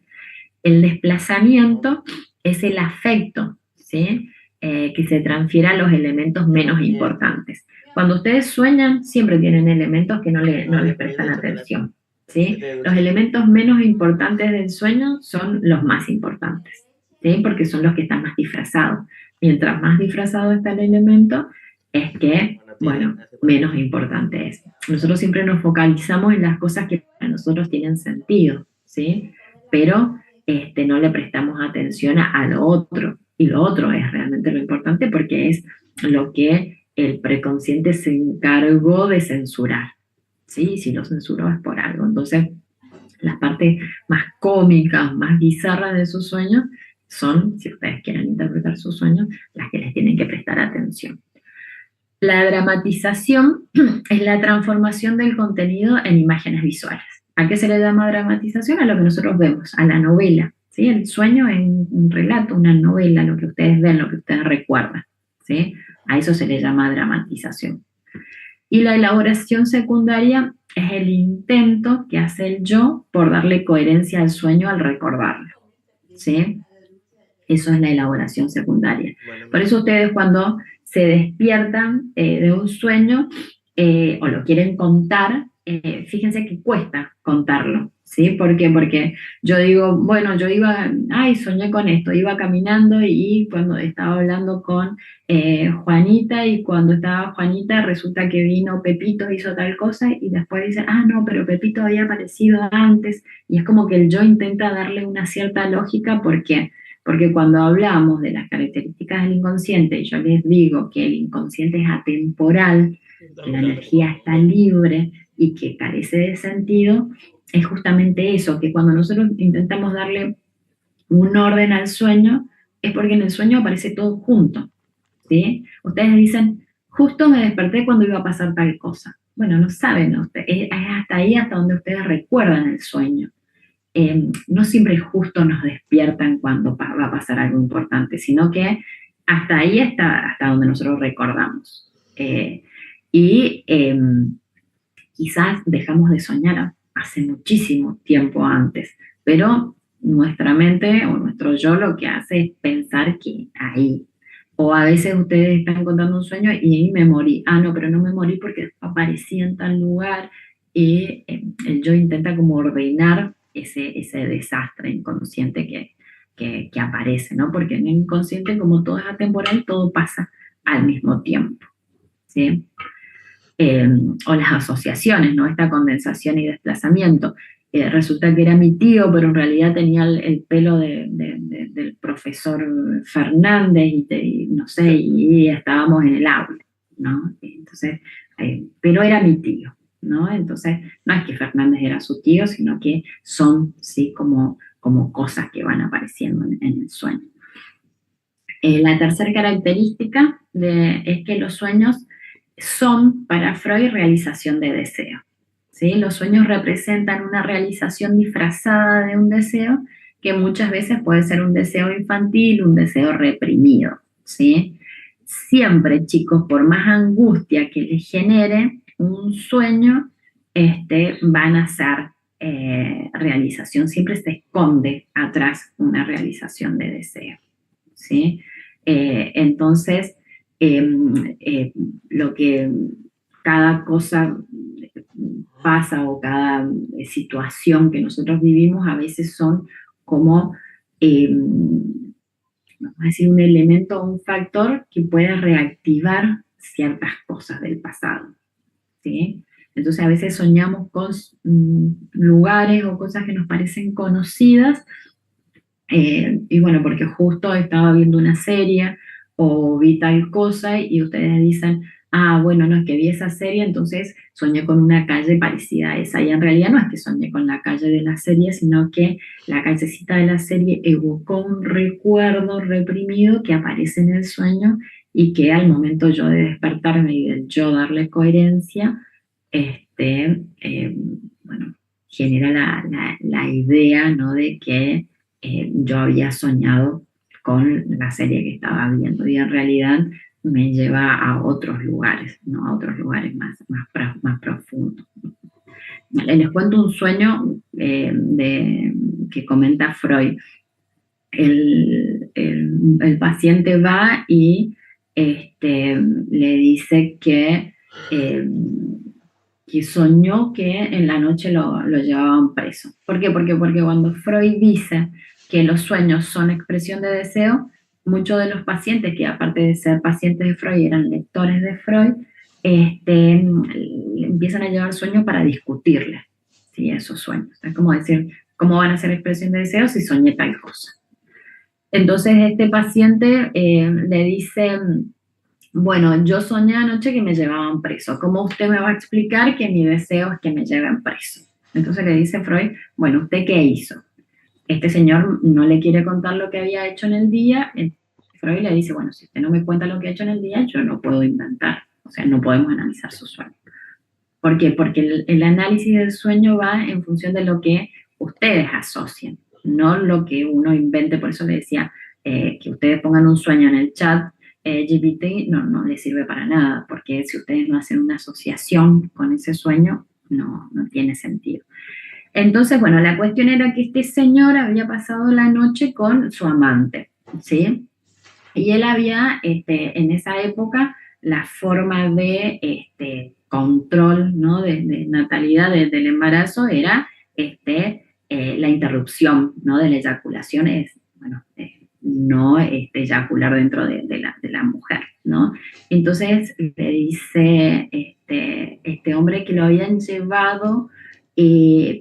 El desplazamiento es el afecto, ¿sí? Que se transfiere a los elementos menos importantes. Cuando ustedes sueñan, siempre tienen elementos que no les prestan atención, ¿sí? Los elementos menos importantes del sueño son los más importantes, ¿sí? Porque son los que están más disfrazados. Mientras más disfrazado está el elemento, es que, bueno, menos importante es. Nosotros siempre nos focalizamos en las cosas que para nosotros tienen sentido, ¿sí? Pero no le prestamos atención a lo otro. Y lo otro es realmente lo importante, porque es lo que el preconsciente se encargó de censurar, ¿sí? Si lo censuró es por algo. Entonces, las partes más cómicas, más bizarras de sus sueños son, si ustedes quieren interpretar sus sueños, las que les tienen que prestar atención. La dramatización es la transformación del contenido en imágenes visuales. ¿A qué se le llama dramatización? A lo que nosotros vemos, a la novela, ¿sí? El sueño es un relato, una novela, lo que ustedes ven, lo que ustedes recuerdan, ¿sí? A eso se le llama dramatización. Y la elaboración secundaria es el intento que hace el yo por darle coherencia al sueño al recordarlo, ¿sí? Eso es la elaboración secundaria. Por eso ustedes, cuando se despiertan de un sueño, o lo quieren contar, fíjense que cuesta contarlo, ¿sí? ¿Por qué? Porque yo digo, bueno, yo iba, ay, soñé con esto, iba caminando y cuando estaba hablando con Juanita y cuando estaba Juanita resulta que vino Pepito, hizo tal cosa y después dice, ah, no, pero Pepito había aparecido antes y es como que el yo intenta darle una cierta lógica, ¿por qué? Porque cuando hablamos de las características del inconsciente, y yo les digo que el inconsciente es atemporal, que la energía está libre y que carece de sentido, es justamente eso, que cuando nosotros intentamos darle un orden al sueño, es porque en el sueño aparece todo junto, ¿sí? Ustedes dicen, justo me desperté cuando iba a pasar tal cosa. Bueno, no saben, es hasta ahí hasta donde ustedes recuerdan el sueño. No siempre justo nos despiertan cuando va a pasar algo importante, sino que hasta ahí está hasta donde nosotros recordamos. Y quizás dejamos de soñar hace muchísimo tiempo antes, pero nuestra mente o nuestro yo lo que hace es pensar que ahí. O a veces ustedes están contando un sueño y ahí me morí. Ah, no, pero no me morí porque aparecí en tal lugar y el yo intenta como ordenar ese desastre inconsciente que aparece, ¿no? Porque en el inconsciente, como todo es atemporal, todo pasa al mismo tiempo, ¿sí? O las asociaciones, ¿no? Esta condensación y desplazamiento. Resulta que era mi tío, pero en realidad tenía el pelo del profesor Fernández y no sé, y estábamos en el aula, ¿no? Entonces, pero era mi tío, ¿no? Entonces, no es que Fernández era su tío, sino que son, sí, como cosas que van apareciendo en el sueño. La tercera característica es que los sueños son para Freud realización de deseo. ¿Sí? Los sueños representan una realización disfrazada de un deseo que muchas veces puede ser un deseo infantil, un deseo reprimido. ¿Sí? Siempre, chicos, por más angustia que les genere un sueño, van a ser realización. Siempre se esconde atrás una realización de deseo. ¿Sí? Entonces, lo que cada cosa pasa o cada situación que nosotros vivimos a veces son como, vamos a decir, un elemento o un factor que puede reactivar ciertas cosas del pasado, ¿sí? Entonces a veces soñamos con lugares o cosas que nos parecen conocidas, y bueno, porque justo estaba viendo una serie o vi tal cosa y ustedes dicen, ah, bueno, no es que vi esa serie, entonces soñé con una calle parecida a esa. Y en realidad no es que soñé con la calle de la serie, sino que la callecita de la serie evocó un recuerdo reprimido que aparece en el sueño y que al momento yo de despertarme y de yo darle coherencia, bueno, genera la idea, ¿no? De que yo había soñado con la serie que estaba viendo y en realidad me lleva a otros lugares, ¿no? A otros lugares más profundos. Les cuento un sueño que comenta Freud. El paciente va y le dice eh, que soñó que en la noche lo llevaban preso. ¿Por qué? Porque cuando Freud dice que los sueños son expresión de deseo, muchos de los pacientes, que aparte de ser pacientes de Freud, eran lectores de Freud, empiezan a llevar sueños para discutirle, ¿sí? Esos sueños. Es como decir, ¿cómo van a ser expresión de deseo si soñé tal cosa? Entonces este paciente le dice, bueno, yo soñé anoche que me llevaban preso. ¿Cómo usted me va a explicar que mi deseo es que me lleven preso? Entonces le dice Freud, bueno, ¿usted qué hizo? Este señor no le quiere contar lo que había hecho en el día. Freud le dice, bueno, si usted no me cuenta lo que ha hecho en el día, yo no puedo inventar. O sea, no podemos analizar su sueño. ¿Por qué? Porque el análisis del sueño va en función de lo que ustedes asocien, no lo que uno invente. Por eso le decía que ustedes pongan un sueño en el chat GPT, no les sirve para nada, porque si ustedes no hacen una asociación con ese sueño, no tiene sentido. Entonces, bueno, la cuestión era que este señor había pasado la noche con su amante, ¿sí? Y él había, en esa época, la forma de control, ¿no? de natalidad del embarazo era la interrupción, ¿no? de la eyaculación, es, bueno, no eyacular dentro de la mujer, ¿no? Entonces le dice este hombre que lo habían llevado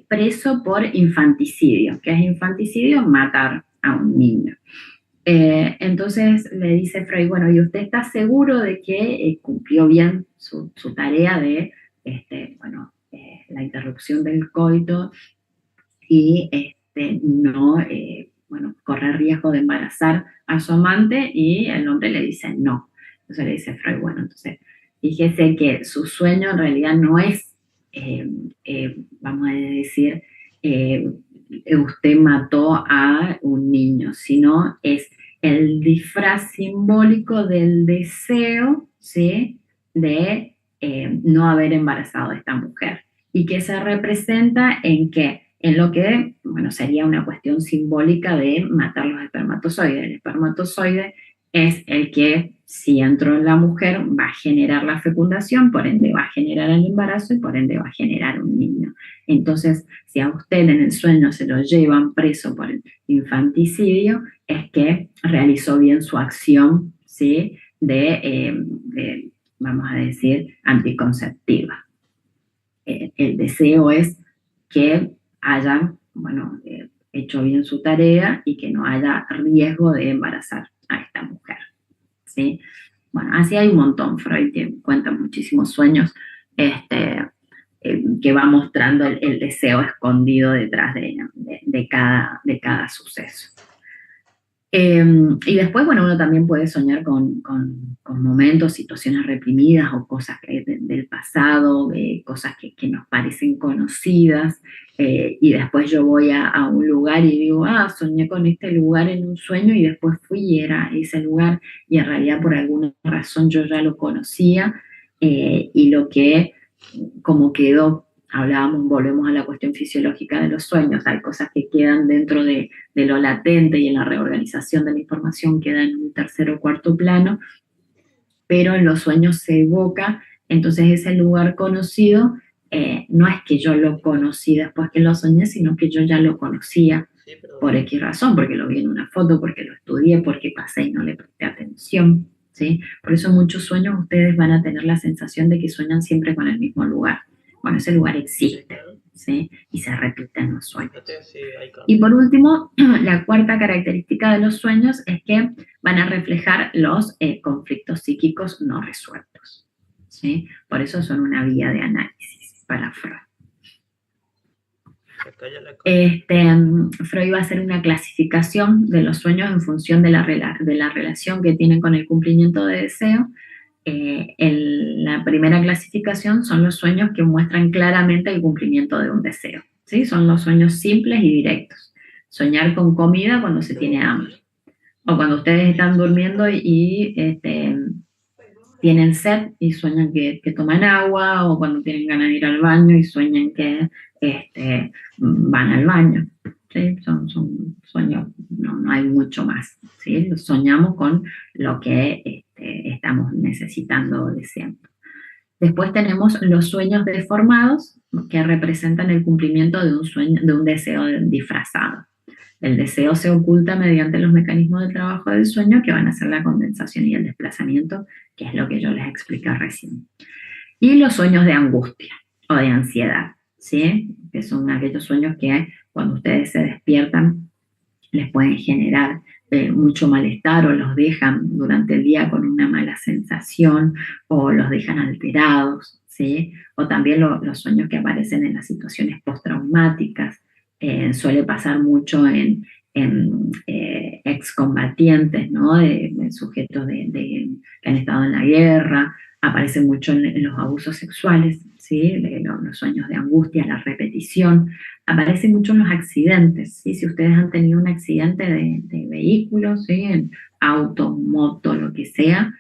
preso por infanticidio. ¿Qué es infanticidio? Matar a un niño. Entonces le dice Freud, bueno, ¿y usted está seguro de que cumplió bien su tarea de, bueno, la interrupción del coito y no, bueno, correr riesgo de embarazar a su amante? Y el hombre le dice no. Entonces le dice Freud, bueno, entonces fíjese que su sueño en realidad no es, vamos a decir, usted mató a un niño, sino es el disfraz simbólico del deseo, ¿sí? de no haber embarazado a esta mujer. ¿Y que se representa en qué? En lo que, bueno, sería una cuestión simbólica de matar los espermatozoides. El espermatozoide es el que, si entró en la mujer, va a generar la fecundación, por ende va a generar el embarazo y por ende va a generar un niño. Entonces, si a usted en el sueño se lo llevan preso por el infanticidio, es que realizó bien su acción, ¿sí? Vamos a decir, anticonceptiva. El deseo es que haya, bueno, hecho bien su tarea y que no haya riesgo de embarazar a esta mujer, ¿sí? Bueno, así hay un montón. Freud cuenta muchísimos sueños que va mostrando el deseo escondido detrás de cada suceso. Y después, bueno, uno también puede soñar con momentos, situaciones reprimidas o cosas del pasado, cosas que nos parecen conocidas, y después yo voy a un lugar y digo, soñé con este lugar en un sueño y después fui y era ese lugar y en realidad por alguna razón yo ya lo conocía, y lo que como quedó, hablábamos, volvemos a la cuestión fisiológica de los sueños, hay cosas que quedan dentro de lo latente y en la reorganización de la información queda en un tercer o cuarto plano, pero en los sueños se evoca, entonces ese lugar conocido, no es que yo lo conocí después que lo soñé, sino que yo ya lo conocía por X razón, porque lo vi en una foto, porque lo estudié, porque pasé y no le presté atención, ¿sí? Por eso en muchos sueños ustedes van a tener la sensación de que sueñan siempre con el mismo lugar. Bueno, ese lugar existe, ¿sí? Y se repite en los sueños. Y por último, la cuarta característica de los sueños es que van a reflejar los conflictos psíquicos no resueltos, ¿sí? Por eso son una vía de análisis para Freud. Freud va a hacer una clasificación de los sueños en función de la relación que tienen con el cumplimiento de deseo. La primera clasificación son los sueños que muestran claramente el cumplimiento de un deseo, ¿sí? Son los sueños simples y directos. Soñar con comida cuando se tiene hambre, o cuando ustedes están durmiendo y tienen sed y sueñan que toman agua, o cuando tienen ganas de ir al baño y sueñan que van al baño, ¿sí? Son sueños, no hay mucho más, ¿sí? Soñamos con lo que estamos necesitando o deseando. Después tenemos los sueños deformados, que representan el cumplimiento de un sueño, de un deseo disfrazado. El deseo se oculta mediante los mecanismos de trabajo del sueño, que van a ser la condensación y el desplazamiento, que es lo que yo les expliqué recién. Y los sueños de angustia o de ansiedad, ¿sí? Que son aquellos sueños que cuando ustedes se despiertan les pueden generar mucho malestar, o los dejan durante el día con una mala sensación, o los dejan alterados, ¿sí? O también los sueños que aparecen en las situaciones postraumáticas. Suele pasar mucho en excombatientes, ¿no? De sujetos que han estado en la guerra, aparece mucho en los abusos sexuales, ¿sí? Los sueños de angustia, la repetición, aparece mucho en los accidentes, ¿sí? Si ustedes han tenido un accidente de vehículo, ¿sí? En auto, moto, lo que sea,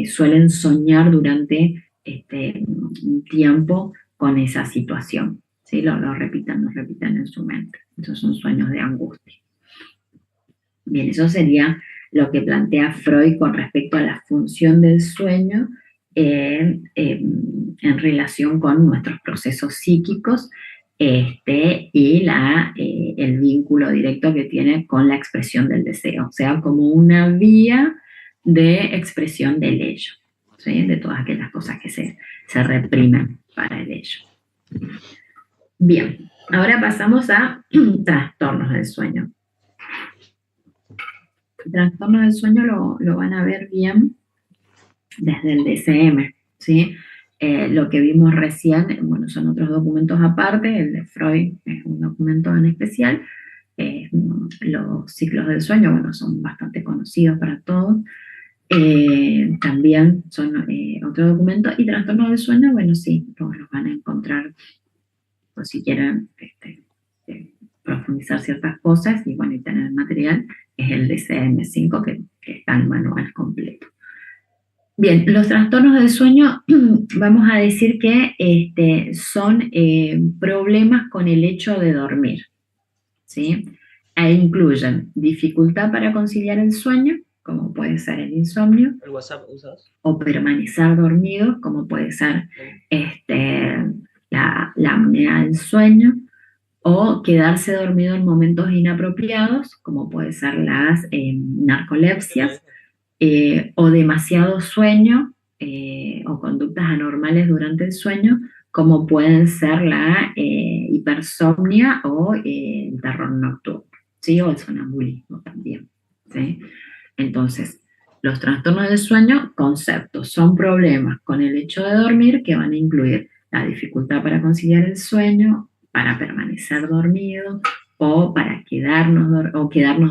suelen soñar durante un tiempo con esa situación, ¿sí? Lo repitan en su mente. Esos son sueños de angustia. Bien, eso sería lo que plantea Freud con respecto a la función del sueño en relación con nuestros procesos psíquicos y el vínculo directo que tiene con la expresión del deseo, o sea, como una vía de expresión del ello, ¿sí? De todas aquellas cosas que se reprimen para el ello. Bien, ahora pasamos a trastornos del sueño. El trastorno del sueño lo van a ver bien desde el DSM, ¿sí? Lo que vimos recién, bueno, son otros documentos aparte, el de Freud es un documento en especial. Los ciclos del sueño, bueno, son bastante conocidos para todos. También son otro documento. Y trastornos del sueño, bueno, sí, los van a encontrar por si quieren profundizar ciertas cosas y, bueno, y tener material, es el DSM-5 que está en manual completo. Bien, los trastornos del sueño vamos a decir que son problemas con el hecho de dormir, ¿sí? E incluyen dificultad para conciliar el sueño, como puede ser el insomnio. ¿El WhatsApp usas? O permanecer dormido, como puede ser la apnea del sueño, o quedarse dormido en momentos inapropiados, como puede ser las narcolepsias, o demasiado sueño, o conductas anormales durante el sueño, como pueden ser la hipersomnia o el terror nocturno, ¿sí? O el sonambulismo también, ¿sí? Entonces, los trastornos del sueño, conceptos, son problemas con el hecho de dormir que van a incluir la dificultad para conciliar el sueño, para permanecer dormido, o para quedarnos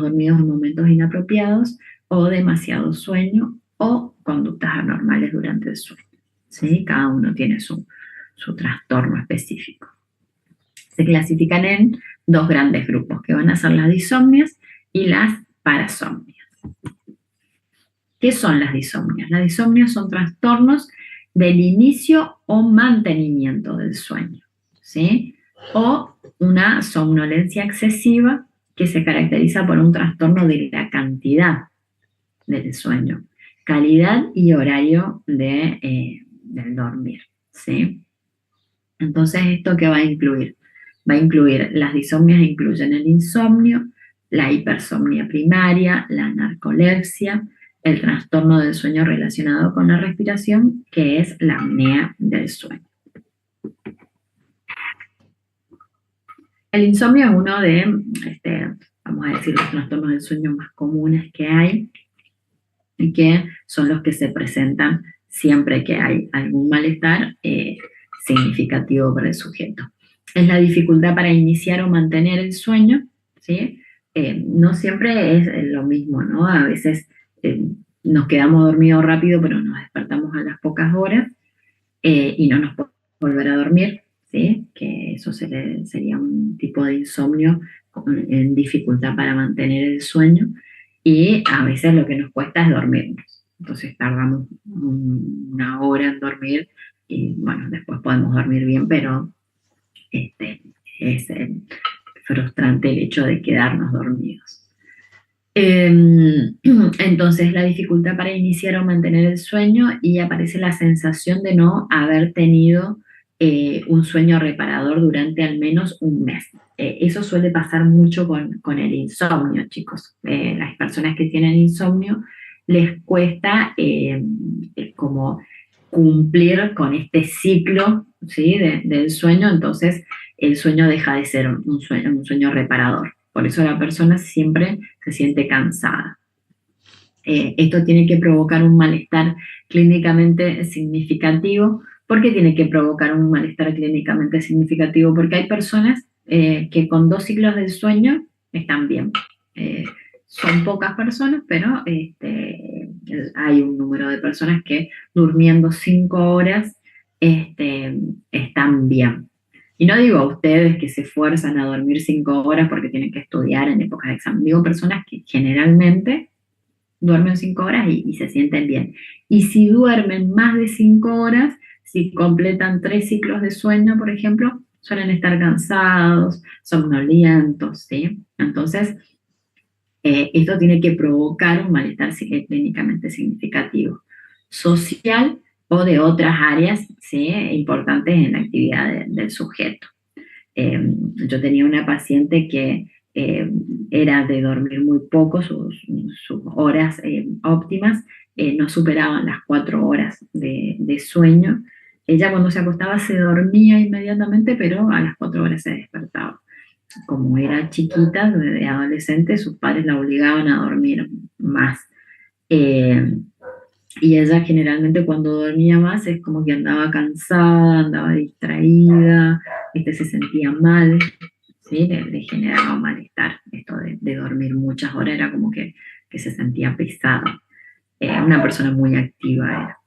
dormidos en momentos inapropiados, o demasiado sueño, o conductas anormales durante el sueño, ¿sí? Cada uno tiene su trastorno específico. Se clasifican en dos grandes grupos, que van a ser las disomnias y las parasomnias. ¿Qué son las disomnias? Las disomnias son trastornos del inicio o mantenimiento del sueño, ¿sí? O una somnolencia excesiva que se caracteriza por un trastorno de la cantidad del sueño, calidad y horario del dormir, ¿sí? Entonces, ¿esto qué va a incluir? Va a incluir, las disomnias incluyen el insomnio, la hipersomnia primaria, la narcolepsia, el trastorno del sueño relacionado con la respiración, que es la apnea del sueño. El insomnio es uno de, vamos a decir, los trastornos del sueño más comunes que hay, y que son los que se presentan siempre que hay algún malestar significativo para el sujeto. Es la dificultad para iniciar o mantener el sueño, ¿sí? No siempre es lo mismo, ¿no? A veces nos quedamos dormidos rápido, pero nos despertamos a las pocas horas y no nos podemos volver a dormir, ¿sí? Que eso sería un tipo de insomnio en dificultad para mantener el sueño, y a veces lo que nos cuesta es dormirnos. Entonces tardamos una hora en dormir y, bueno, después podemos dormir bien, pero es frustrante el hecho de quedarnos dormidos. Entonces, la dificultad para iniciar o mantener el sueño, y aparece la sensación de no haber tenido un sueño reparador durante al menos un mes. Eso suele pasar mucho con el insomnio, chicos. Las personas que tienen insomnio les cuesta como cumplir con este ciclo, ¿sí? del sueño, entonces el sueño deja de ser un sueño reparador. Por eso la persona siempre se siente cansada. Esto tiene que provocar un malestar clínicamente significativo. ¿Por qué tiene que provocar un malestar clínicamente significativo? Porque hay personas que con 2 ciclos del sueño están bien. Son pocas personas, pero hay un número de personas que durmiendo 5 horas están bien. Y no digo a ustedes que se esfuerzan a dormir 5 horas porque tienen que estudiar en épocas de examen. Digo personas que generalmente duermen 5 horas y se sienten bien. Y si duermen más de 5 horas, si completan 3 ciclos de sueño, por ejemplo, suelen estar cansados, somnolientos, ¿sí? Entonces, esto tiene que provocar un malestar clínicamente significativo. Social o de otras áreas, ¿sí?, importantes en la actividad del sujeto. Yo tenía una paciente que era de dormir muy poco, sus horas óptimas no superaban las 4 horas de sueño. Ella cuando se acostaba se dormía inmediatamente, pero a las 4 horas se despertaba. Como era chiquita, de adolescente, sus padres la obligaban a dormir más. Eh, y ella generalmente cuando dormía más es como que andaba cansada, andaba distraída, se sentía mal, ¿sí? Le generaba malestar esto de dormir muchas horas, era como que se sentía pesada. Una persona muy activa era.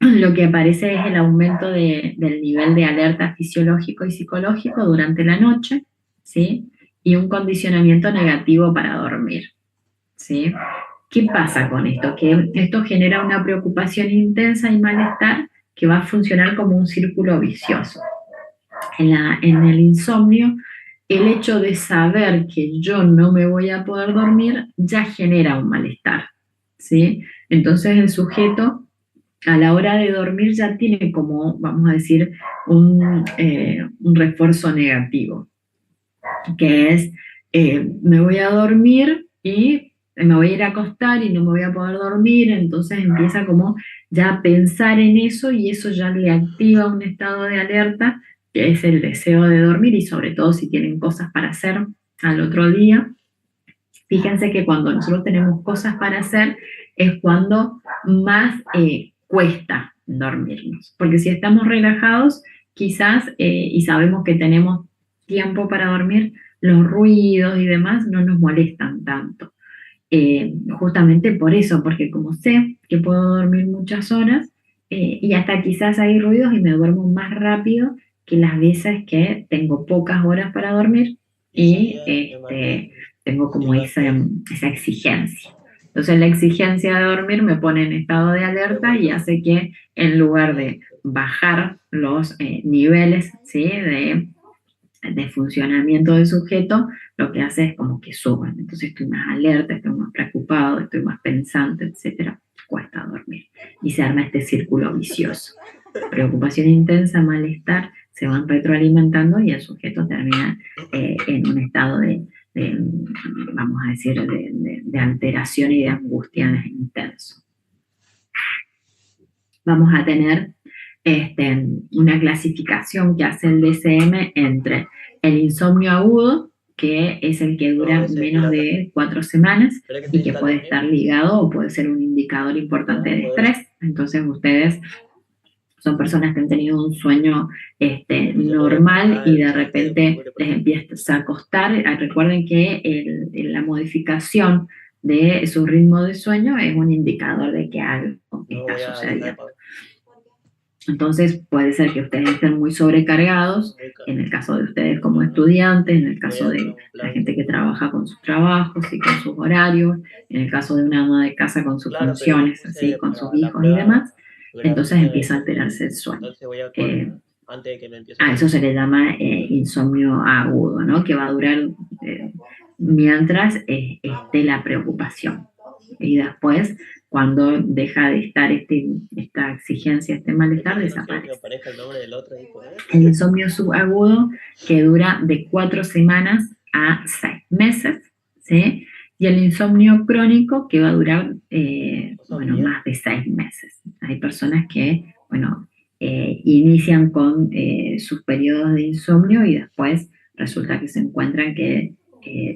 Lo que aparece es el aumento del nivel de alerta fisiológico y psicológico durante la noche, ¿sí? Y un condicionamiento negativo para dormir, ¿sí? ¿Qué pasa con esto? Que esto genera una preocupación intensa y malestar que va a funcionar como un círculo vicioso. En el insomnio, el hecho de saber que yo no me voy a poder dormir ya genera un malestar, ¿sí? Entonces el sujeto a la hora de dormir ya tiene como, vamos a decir, un refuerzo negativo, que es, me voy a dormir y me voy a ir a acostar y no me voy a poder dormir, entonces empieza como ya a pensar en eso y eso ya le activa un estado de alerta, que es el deseo de dormir y sobre todo si tienen cosas para hacer al otro día. Fíjense que cuando nosotros tenemos cosas para hacer es cuando más cuesta dormirnos, porque si estamos relajados, quizás, y sabemos que tenemos tiempo para dormir, los ruidos y demás no nos molestan tanto. Justamente por eso, porque como sé que puedo dormir muchas horas, y hasta quizás hay ruidos y me duermo más rápido que las veces que tengo pocas horas para dormir y tengo como esa exigencia. Entonces la exigencia de dormir me pone en estado de alerta y hace que en lugar de bajar los niveles, ¿sí?, de funcionamiento del sujeto, lo que hace es como que suban. Entonces estoy más alerta, estoy más preocupado, estoy más pensante, etcétera. Cuesta dormir. Y se arma este círculo vicioso. Preocupación intensa, malestar, se van retroalimentando y el sujeto termina en un estado vamos a decir, de alteración y de angustia intenso. Vamos a tener una clasificación que hace el DSM entre el insomnio agudo, que es el que dura menos de 4 semanas y que puede estar ligado o puede ser un indicador importante de estrés. Entonces ustedes son personas que han tenido un sueño normal y de repente les empieza a costar. Recuerden que la modificación de su ritmo de sueño es un indicador de que algo está sucediendo. Entonces puede ser que ustedes estén muy sobrecargados, en el caso de ustedes como estudiantes, en el caso de la gente que trabaja con sus trabajos y con sus horarios, en el caso de una ama de casa con sus funciones, así, con sus hijos y demás, entonces empieza a alterarse el sueño. A eso se le llama insomnio agudo, ¿no? Que va a durar mientras esté la preocupación. Y después, cuando deja de estar esta exigencia, este malestar, desaparece. El insomnio subagudo, que dura de 4 semanas a 6 meses, ¿sí? Y el insomnio crónico, que va a durar más de 6 meses. Hay personas que, inician con sus periodos de insomnio y después resulta que se encuentran que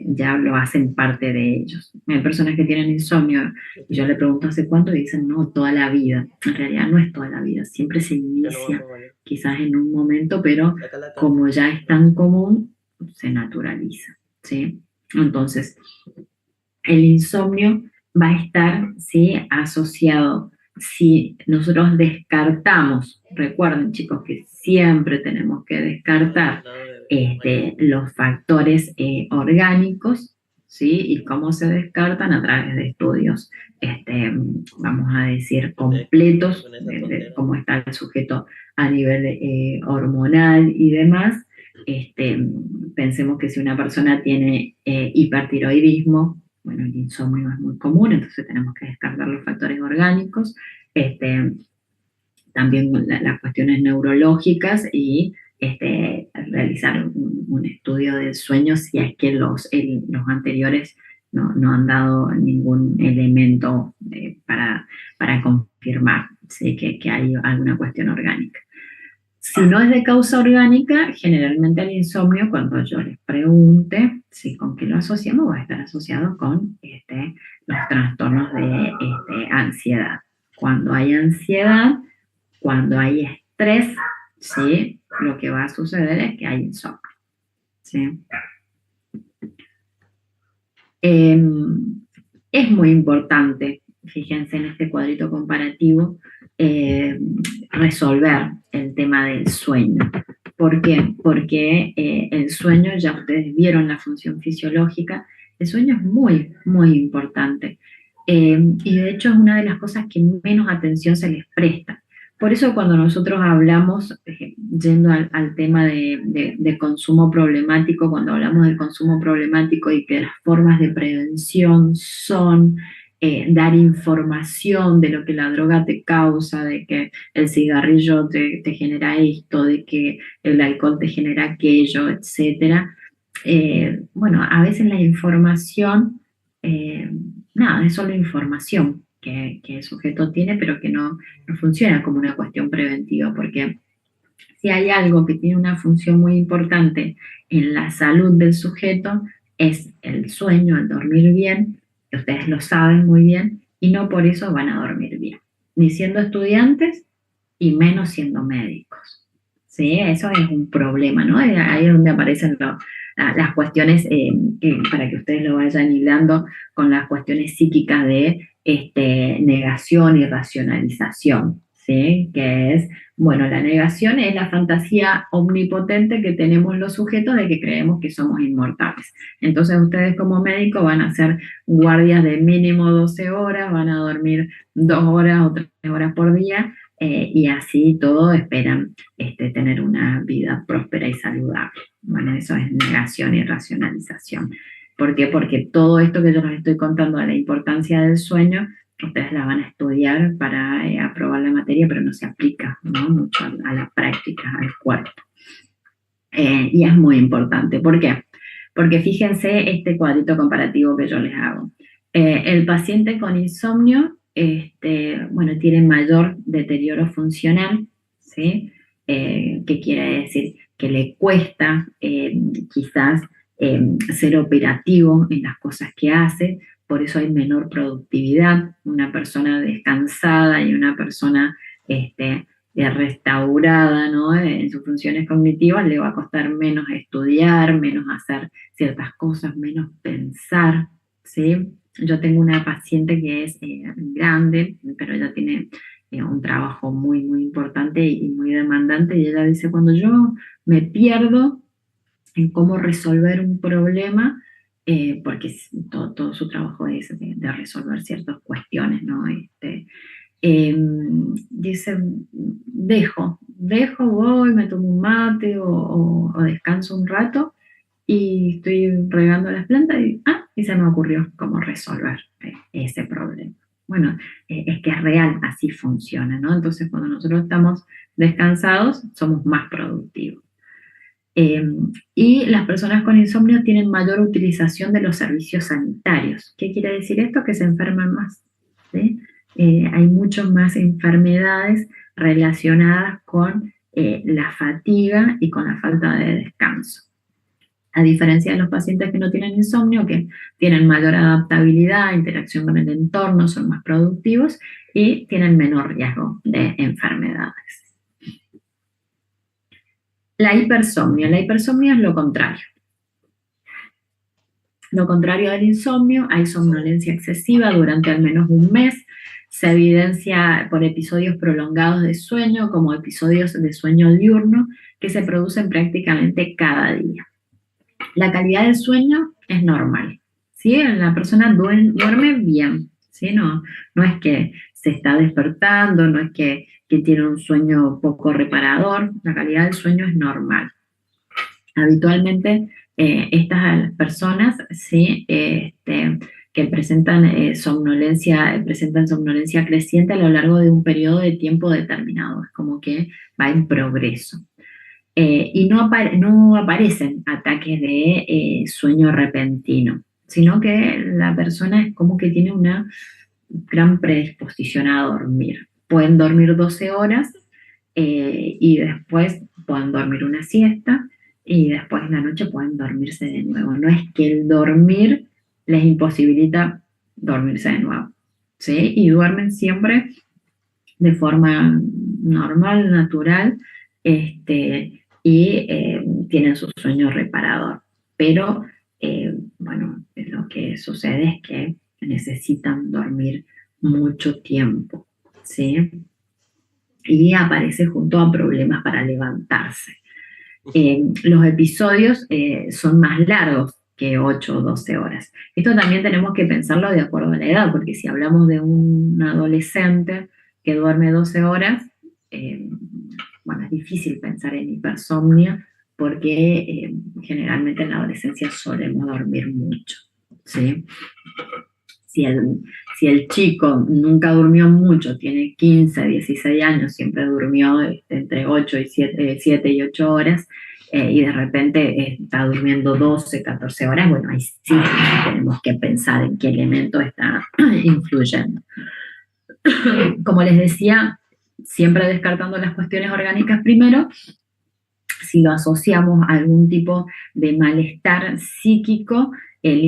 ya lo hacen parte de ellos. Hay personas que tienen insomnio y yo le pregunto hace cuánto y dicen no, toda la vida. En realidad no es toda la vida, siempre se inicia quizás en un momento, pero como ya es tan común, se naturaliza, ¿sí? Entonces, el insomnio va a estar, ¿sí?, asociado. Si nosotros descartamos, recuerden chicos que siempre tenemos que descartar los factores orgánicos, ¿sí? Y cómo se descartan a través de estudios, vamos a decir, completos, de cómo está el sujeto a nivel hormonal y demás. Pensemos que si una persona tiene hipertiroidismo, bueno, el insomnio es muy común, entonces tenemos que descartar los factores orgánicos, también las cuestiones neurológicas y realizar un estudio del sueño si es que los anteriores no han dado ningún elemento para confirmar, ¿sí? que hay alguna cuestión orgánica. Si no es de causa orgánica, generalmente el insomnio, cuando yo les pregunte si con qué lo asociamos, va a estar asociado con los trastornos de ansiedad. Cuando hay ansiedad, cuando hay estrés, ¿sí? Lo que va a suceder es que hay insomnio, ¿sí? Es muy importante, fíjense en este cuadrito comparativo, resolver el tema del sueño. ¿Por qué? Porque el sueño, ya ustedes vieron la función fisiológica, el sueño es muy, muy importante. Y de hecho es una de las cosas que menos atención se les presta. Por eso cuando nosotros hablamos, yendo al tema de consumo problemático, cuando hablamos del consumo problemático y que las formas de prevención son dar información de lo que la droga te causa, de que el cigarrillo te genera esto, de que el alcohol te genera aquello, etcétera. Bueno, a veces la información, eh, nada, es solo información que el sujeto tiene, pero que no funciona como una cuestión preventiva, porque si hay algo que tiene una función muy importante en la salud del sujeto, es el sueño, el dormir bien, que ustedes lo saben muy bien, y no por eso van a dormir bien, ni siendo estudiantes y menos siendo médicos. ¿Sí? Eso es un problema, ¿no? Ahí es donde aparecen las cuestiones, para que ustedes lo vayan hilando con las cuestiones psíquicas de negación y racionalización, ¿sí? Que es, bueno, la negación es la fantasía omnipotente que tenemos los sujetos de que creemos que somos inmortales. Entonces ustedes como médicos van a hacer guardias de mínimo 12 horas, van a dormir 2 horas o 3 horas por día, y así todo esperan tener una vida próspera y saludable. Bueno, eso es negación y racionalización. ¿Por qué? Porque todo esto que yo les estoy contando de la importancia del sueño, ustedes la van a estudiar para aprobar la materia, pero no se aplica, ¿no? Mucho a la práctica, al cuerpo. Y es muy importante. ¿Por qué? Porque fíjense este cuadrito comparativo que yo les hago. El paciente con insomnio, bueno, tiene mayor deterioro funcional, ¿sí? ¿Qué quiere decir? Que le cuesta quizás ser operativo en las cosas que hace, por eso hay menor productividad. Una persona descansada y una persona restaurada, ¿no? En sus funciones cognitivas le va a costar menos estudiar, menos hacer ciertas cosas, menos pensar, ¿sí? Yo tengo una paciente que es grande, pero ella tiene un trabajo muy, muy importante y muy demandante, y ella dice, cuando yo me pierdo en cómo resolver un problema, porque todo su trabajo es de resolver ciertas cuestiones, ¿no? Dice, voy, me tomo un mate o descanso un rato y estoy regando las plantas y se me ocurrió cómo resolver ese problema. Bueno, es que es real, así funciona, ¿no? Entonces cuando nosotros estamos descansados, somos más productivos. Y las personas con insomnio tienen mayor utilización de los servicios sanitarios. ¿Qué quiere decir esto? Que se enferman más, ¿sí? Hay muchas más enfermedades relacionadas con la fatiga y con la falta de descanso. A diferencia de los pacientes que no tienen insomnio, que tienen mayor adaptabilidad, interacción con el entorno, son más productivos y tienen menor riesgo de enfermedades. La hipersomnia es lo contrario. Lo contrario del insomnio, hay somnolencia excesiva durante al menos un mes, se evidencia por episodios prolongados de sueño, como episodios de sueño diurno, que se producen prácticamente cada día. La calidad del sueño es normal, ¿sí? La persona duerme bien, ¿sí? No es que se está despertando, no es que tiene un sueño poco reparador, la calidad del sueño es normal. Habitualmente estas personas, ¿sí? que presentan somnolencia creciente a lo largo de un periodo de tiempo determinado, es como que va en progreso. Y no aparecen ataques de sueño repentino, sino que la persona es como que tiene una gran predisposición a dormir. Pueden dormir 12 horas y después pueden dormir una siesta y después en la noche pueden dormirse de nuevo. No es que el dormir les imposibilita dormirse de nuevo, ¿sí? Y duermen siempre de forma normal, natural, y tienen su sueño reparador. Pero, bueno, lo que sucede es que necesitan dormir mucho tiempo, ¿sí? Y aparece junto a problemas para levantarse. Los episodios son más largos que 8 o 12 horas. Esto también tenemos que pensarlo de acuerdo a la edad, porque si hablamos de un adolescente que duerme 12 horas, eh, bueno, es difícil pensar en hipersomnia porque generalmente en la adolescencia solemos dormir mucho, ¿sí? Si el, si el chico nunca durmió mucho, tiene 15, 16 años, siempre durmió entre 8 y 7 y 8 horas, y de repente está durmiendo 12, 14 horas, bueno, ahí sí tenemos que pensar en qué elemento está influyendo. Como les decía, siempre descartando las cuestiones orgánicas primero, si lo asociamos a algún tipo de malestar psíquico, el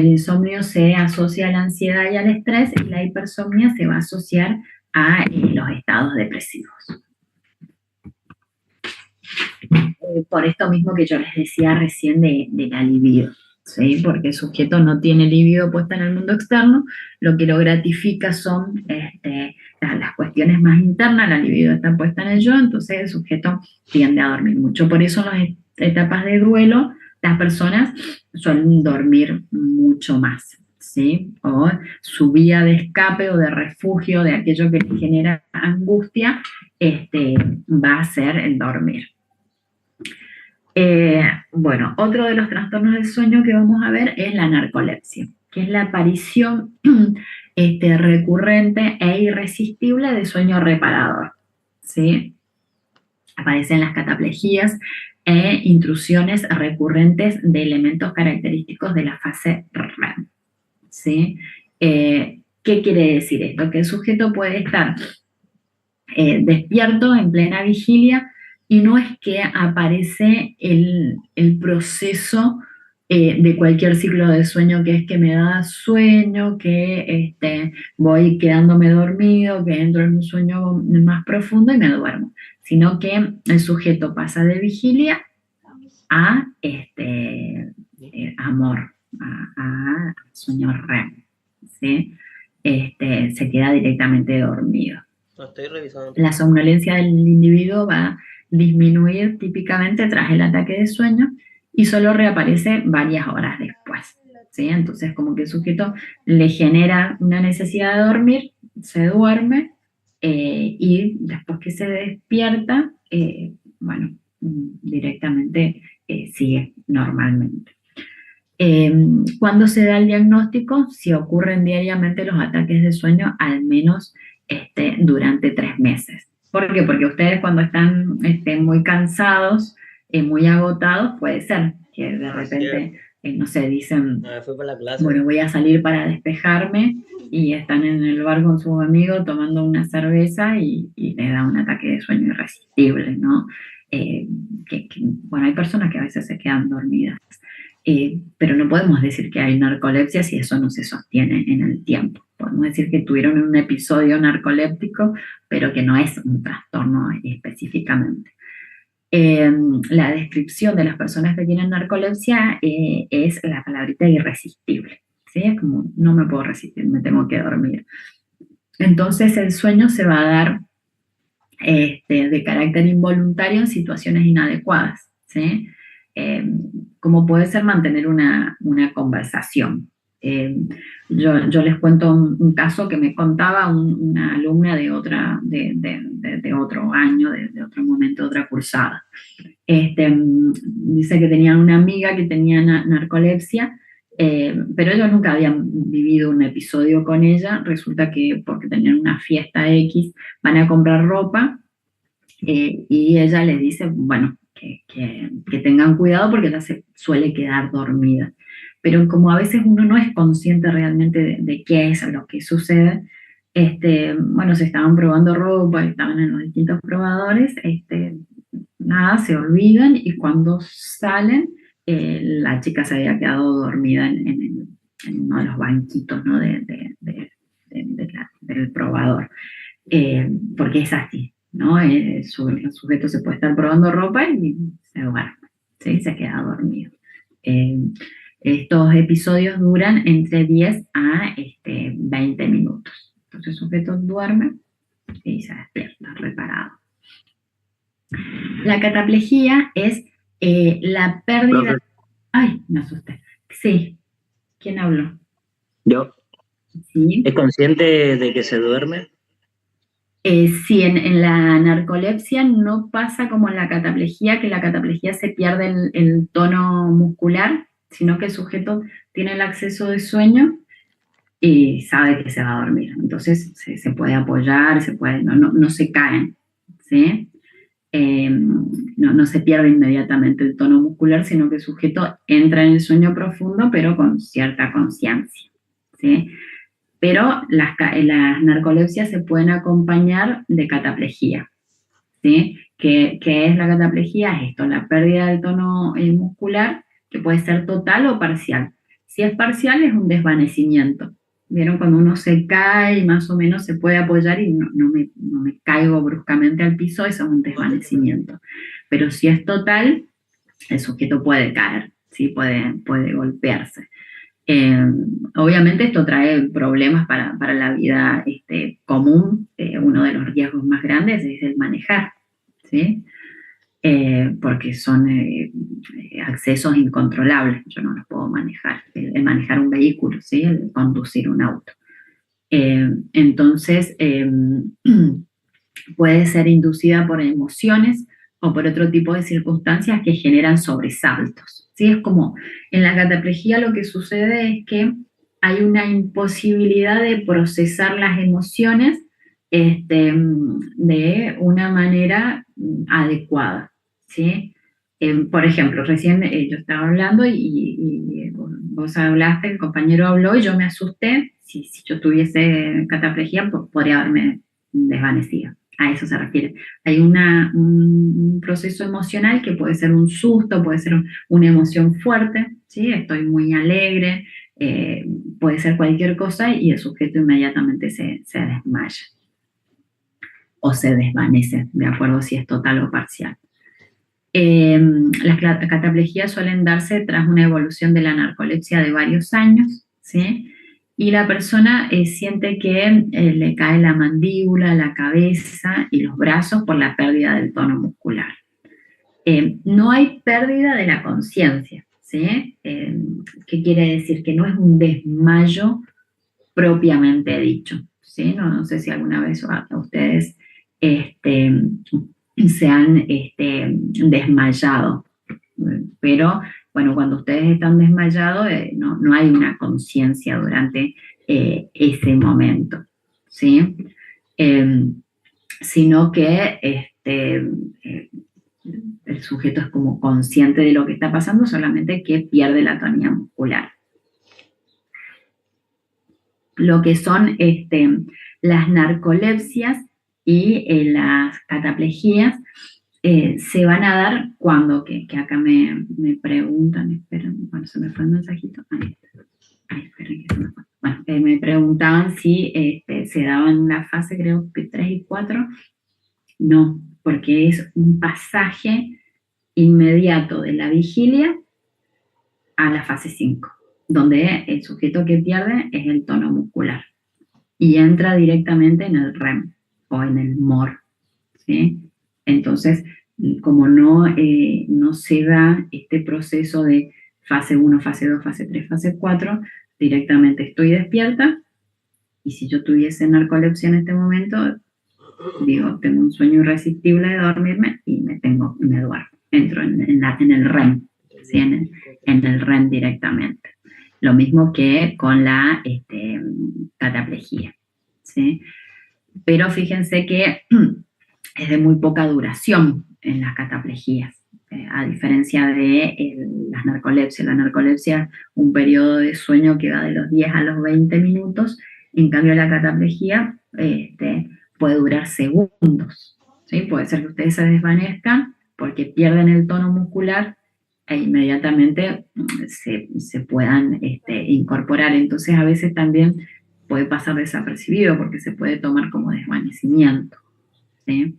insomnio se asocia a la ansiedad y al estrés, y la hipersomnia se va a asociar a los estados depresivos. Por esto mismo que yo les decía recién de la libido, ¿sí? Porque el sujeto no tiene libido puesta en el mundo externo, lo que lo gratifica son las cuestiones más internas, la libido está puesta en el yo, entonces el sujeto tiende a dormir mucho. Por eso en las etapas de duelo las personas suelen dormir mucho más, ¿sí? O su vía de escape o de refugio de aquello que les genera angustia va a ser el dormir. Bueno, otro de los trastornos del sueño que vamos a ver es la narcolepsia, que es la aparición recurrente e irresistible de sueño reparador, ¿sí? Aparecen las cataplejías e intrusiones recurrentes de elementos característicos de la fase REM, ¿sí? ¿Qué quiere decir esto? Que el sujeto puede estar despierto en plena vigilia y no es que aparece el proceso de cualquier ciclo de sueño, que es que me da sueño, que voy quedándome dormido, que entro en un sueño más profundo y me duermo, sino que el sujeto pasa de vigilia a amor, a sueño REM, ¿sí? Se queda directamente dormido. Lo estoy revisando. La somnolencia del individuo va a disminuir típicamente tras el ataque de sueño y solo reaparece varias horas después, ¿sí? Entonces, como que el sujeto le genera una necesidad de dormir, se duerme y después que se despierta, bueno, directamente sigue normalmente. Cuando se da el diagnóstico, si ocurren diariamente los ataques de sueño, al menos durante 3 meses. ¿Por qué? Porque ustedes cuando están muy cansados, muy agotados, puede ser que de repente, no sé, dicen, Fui por la clase. bueno, voy a salir para despejarme, y están en el bar con sus amigos tomando una cerveza y le da un ataque de sueño irresistible, ¿no? Bueno, hay personas que a veces se quedan dormidas. Pero no podemos decir que hay narcolepsia si eso no se sostiene en el tiempo. Podemos decir que tuvieron un episodio narcoléptico, pero que no es un trastorno específicamente. La descripción de las personas que tienen narcolepsia es la palabrita irresistible, ¿sí? Es como, no me puedo resistir, me tengo que dormir. Entonces el sueño se va a dar de carácter involuntario en situaciones inadecuadas, ¿sí? Como puede ser mantener una conversación. Yo les cuento un caso que me contaba una alumna de otro año, de otro momento, de otra cursada. Dice que tenían una amiga que tenía narcolepsia Pero ellos nunca habían vivido un episodio con ella. Resulta que porque tenían una fiesta X, van a comprar ropa y ella les dice, bueno, que tengan cuidado porque ella se suele quedar dormida. Pero como a veces uno no es consciente realmente de qué es lo que sucede, bueno, se estaban probando ropa, estaban en los distintos probadores, nada, se olvidan y cuando salen, la chica se había quedado dormida en uno de los banquitos, ¿no? Del probador. Porque es así, ¿no? El sujeto se puede estar probando ropa y se duerme, ¿sí? Se queda dormido. Eh, Estos episodios duran entre 10 a 20 minutos. Entonces el sujeto duerme y se despierta reparado. La cataplejía es la pérdida... Profe, Ay, me asusté. Sí, ¿quién habló? yo, Sí. ¿es consciente de que se duerme? Sí, en la narcolepsia no pasa como en la cataplejía, que la cataplejía se pierde el tono muscular, sino que el sujeto tiene el acceso de sueño y sabe que se va a dormir. Entonces se puede apoyar, no se caen, ¿sí? No se pierde inmediatamente el tono muscular, sino que el sujeto entra en el sueño profundo, pero con cierta conciencia, ¿sí? Pero las narcolepsias se pueden acompañar de cataplejía, ¿sí? ¿Qué es la cataplejía? Es esto, la pérdida del tono muscular, que puede ser total o parcial. Si es parcial, es un desvanecimiento. ¿Vieron? Cuando uno se cae y más o menos se puede apoyar y no me caigo bruscamente al piso, eso es un desvanecimiento. Pero si es total, el sujeto puede caer, ¿sí? Puede golpearse. Eh, Obviamente esto trae problemas para la vida común. Uno de los riesgos más grandes es el manejar, ¿sí? Porque son accesos incontrolables, yo no los puedo manejar, el manejar un vehículo, ¿sí? El conducir un auto. Entonces, puede ser inducida por emociones o por otro tipo de circunstancias que generan sobresaltos. ¿Sí? Es como en la cataplejía lo que sucede es que hay una imposibilidad de procesar las emociones de una manera adecuada. ¿Sí? Por ejemplo, recién yo estaba hablando y vos hablaste, el compañero habló y yo me asusté. Si yo tuviese cataplejía, podría haberme desvanecido. A eso se refiere. Hay un proceso emocional que puede ser un susto, puede ser una emoción fuerte, ¿sí? Estoy muy alegre, puede ser cualquier cosa y el sujeto inmediatamente se desmaya o se desvanece, de acuerdo si es total o parcial. Las cataplejías suelen darse tras una evolución de la narcolepsia de varios años, ¿sí? Y la persona siente que le cae la mandíbula, la cabeza y los brazos por la pérdida del tono muscular. No hay pérdida de la conciencia, ¿sí? ¿Qué quiere decir? Que no es un desmayo propiamente dicho, ¿sí? No sé si alguna vez a ustedes se han desmayado, pero bueno, cuando ustedes están desmayados no hay una conciencia durante ese momento, ¿sí? Eh, Sino que el sujeto es como consciente de lo que está pasando, solamente que pierde la tonía muscular. Lo que son las narcolepsias y las cataplejías se van a dar cuando, que acá me preguntan, esperen, bueno, se me fue el mensajito, esperen que se me fue. Bueno, me preguntaban si se daban una fase, creo que 3 y 4, no, porque es un pasaje inmediato de la vigilia a la fase 5, donde el sujeto que pierde es el tono muscular y entra directamente en el REM o en el MOR, ¿sí? Entonces, como no se da este proceso de fase 1, fase 2, fase 3, fase 4, directamente estoy despierta y si yo tuviese narcolepsia en este momento, digo, tengo un sueño irresistible de dormirme y me duermo, entro en el REM, ¿sí? En el REM directamente. Lo mismo que con la cataplejía, ¿sí? Pero fíjense que es de muy poca duración en las cataplejías, a diferencia de las narcolepsias. La narcolepsia, un periodo de sueño que va de los 10 a los 20 minutos, en cambio la cataplejía puede durar segundos, ¿sí? Puede ser que ustedes se desvanezcan porque pierden el tono muscular e inmediatamente se puedan incorporar. Entonces a veces también puede pasar desapercibido porque se puede tomar como desvanecimiento, ¿sí?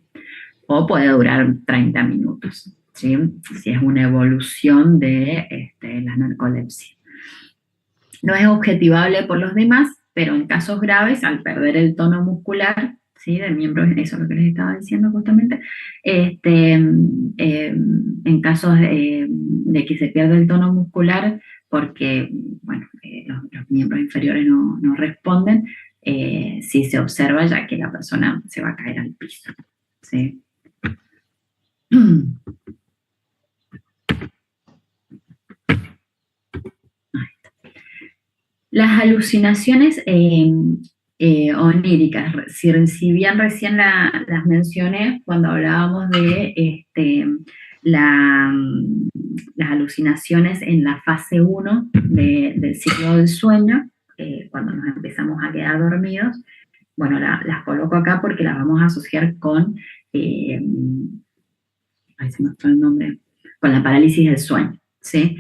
O puede durar 30 minutos, ¿sí? Si es una evolución de la narcolepsia. No es objetivable por los demás, pero en casos graves, al perder el tono muscular, ¿sí? Del miembro, eso es lo que les estaba diciendo justamente, en casos de que se pierde el tono muscular porque, bueno, los miembros inferiores no responden, sí se observa ya que la persona se va a caer al piso, ¿sí? Las alucinaciones oníricas, si bien recién las mencioné cuando hablábamos de las alucinaciones en la fase 1 del ciclo del sueño, cuando nos empezamos a quedar dormidos, bueno, las coloco acá porque las vamos a asociar con, ahí se me fue el nombre, con la parálisis del sueño, ¿sí?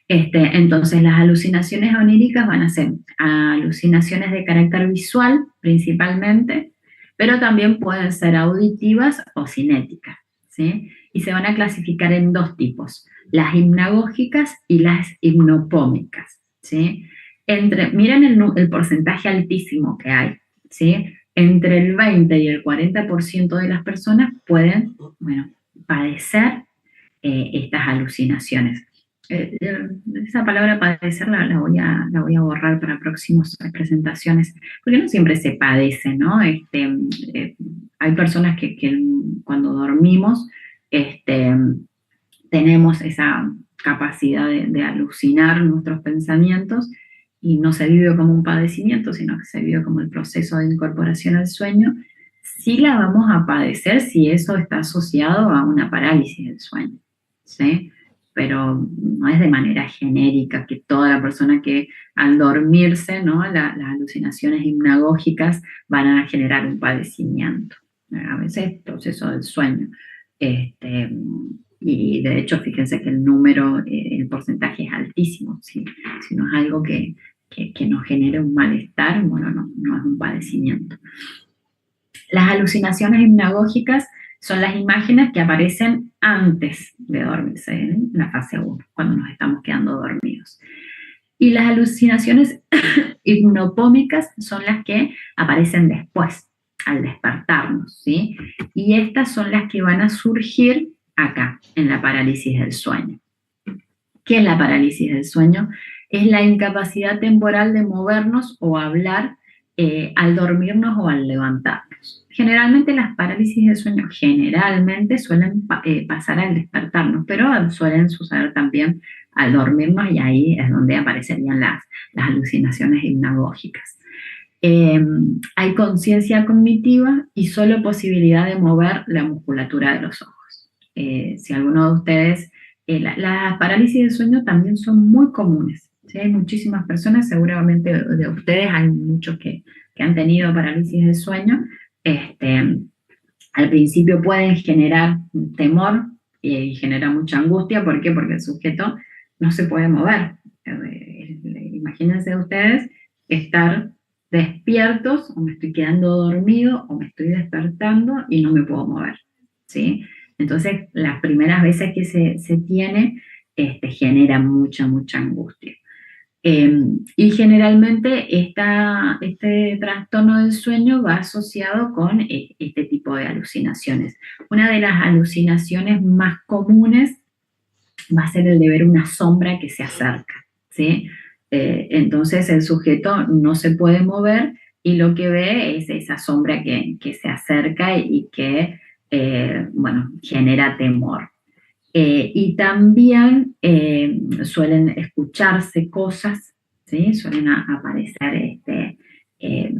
Entonces, las alucinaciones oníricas van a ser alucinaciones de carácter visual, principalmente, pero también pueden ser auditivas o cinéticas, ¿sí? Y se van a clasificar en dos tipos, las hipnagógicas y las hipnopómicas, ¿sí? Miren el porcentaje altísimo que hay, ¿sí? Entre el 20 y el 40% de las personas pueden, bueno, padecer estas alucinaciones. Esa palabra padecer la voy a borrar para próximas presentaciones, porque no siempre se padece, ¿no? Hay personas que cuando dormimos tenemos esa capacidad de alucinar nuestros pensamientos y no se vive como un padecimiento, sino que se vive como el proceso de incorporación al sueño. Sí la vamos a padecer si eso está asociado a una parálisis del sueño, ¿sí? Pero no es de manera genérica que toda la persona que al dormirse, ¿no? Las alucinaciones hipnagógicas van a generar un padecimiento. A veces es proceso del sueño. Y de hecho, fíjense que el número, el porcentaje es altísimo. Si no es algo que nos genere un malestar, bueno, no es un padecimiento. Las alucinaciones hipnagógicas son las imágenes que aparecen antes de dormirse, en la fase 1, cuando nos estamos quedando dormidos. Y las alucinaciones hipnopómicas son las que aparecen después, al despertarnos, ¿sí? Y estas son las que van a surgir acá, en la parálisis del sueño. ¿Qué es la parálisis del sueño? Es la incapacidad temporal de movernos o hablar al dormirnos o al levantarnos. Generalmente las parálisis del sueño suelen pasar al despertarnos, pero suelen suceder también al dormirnos y ahí es donde aparecerían las alucinaciones hipnagógicas. Hay conciencia cognitiva y solo posibilidad de mover la musculatura de los ojos. Si alguno de ustedes, las parálisis del sueño también son muy comunes, ¿sí? Hay muchísimas personas, seguramente de ustedes hay muchos que han tenido parálisis del sueño. Al principio pueden generar temor y genera mucha angustia. ¿Por qué? Porque el sujeto no se puede mover. Imagínense ustedes estar despiertos, o me estoy quedando dormido, o me estoy despertando y no me puedo mover, ¿sí? Entonces, las primeras veces que se tiene, genera mucha angustia. Y generalmente este trastorno del sueño va asociado con este tipo de alucinaciones. Una de las alucinaciones más comunes va a ser el de ver una sombra que se acerca, ¿sí? Entonces el sujeto no se puede mover y lo que ve es esa sombra que se acerca y que, bueno, genera temor. Y también suelen escucharse cosas, ¿sí? Suelen aparecer, eh,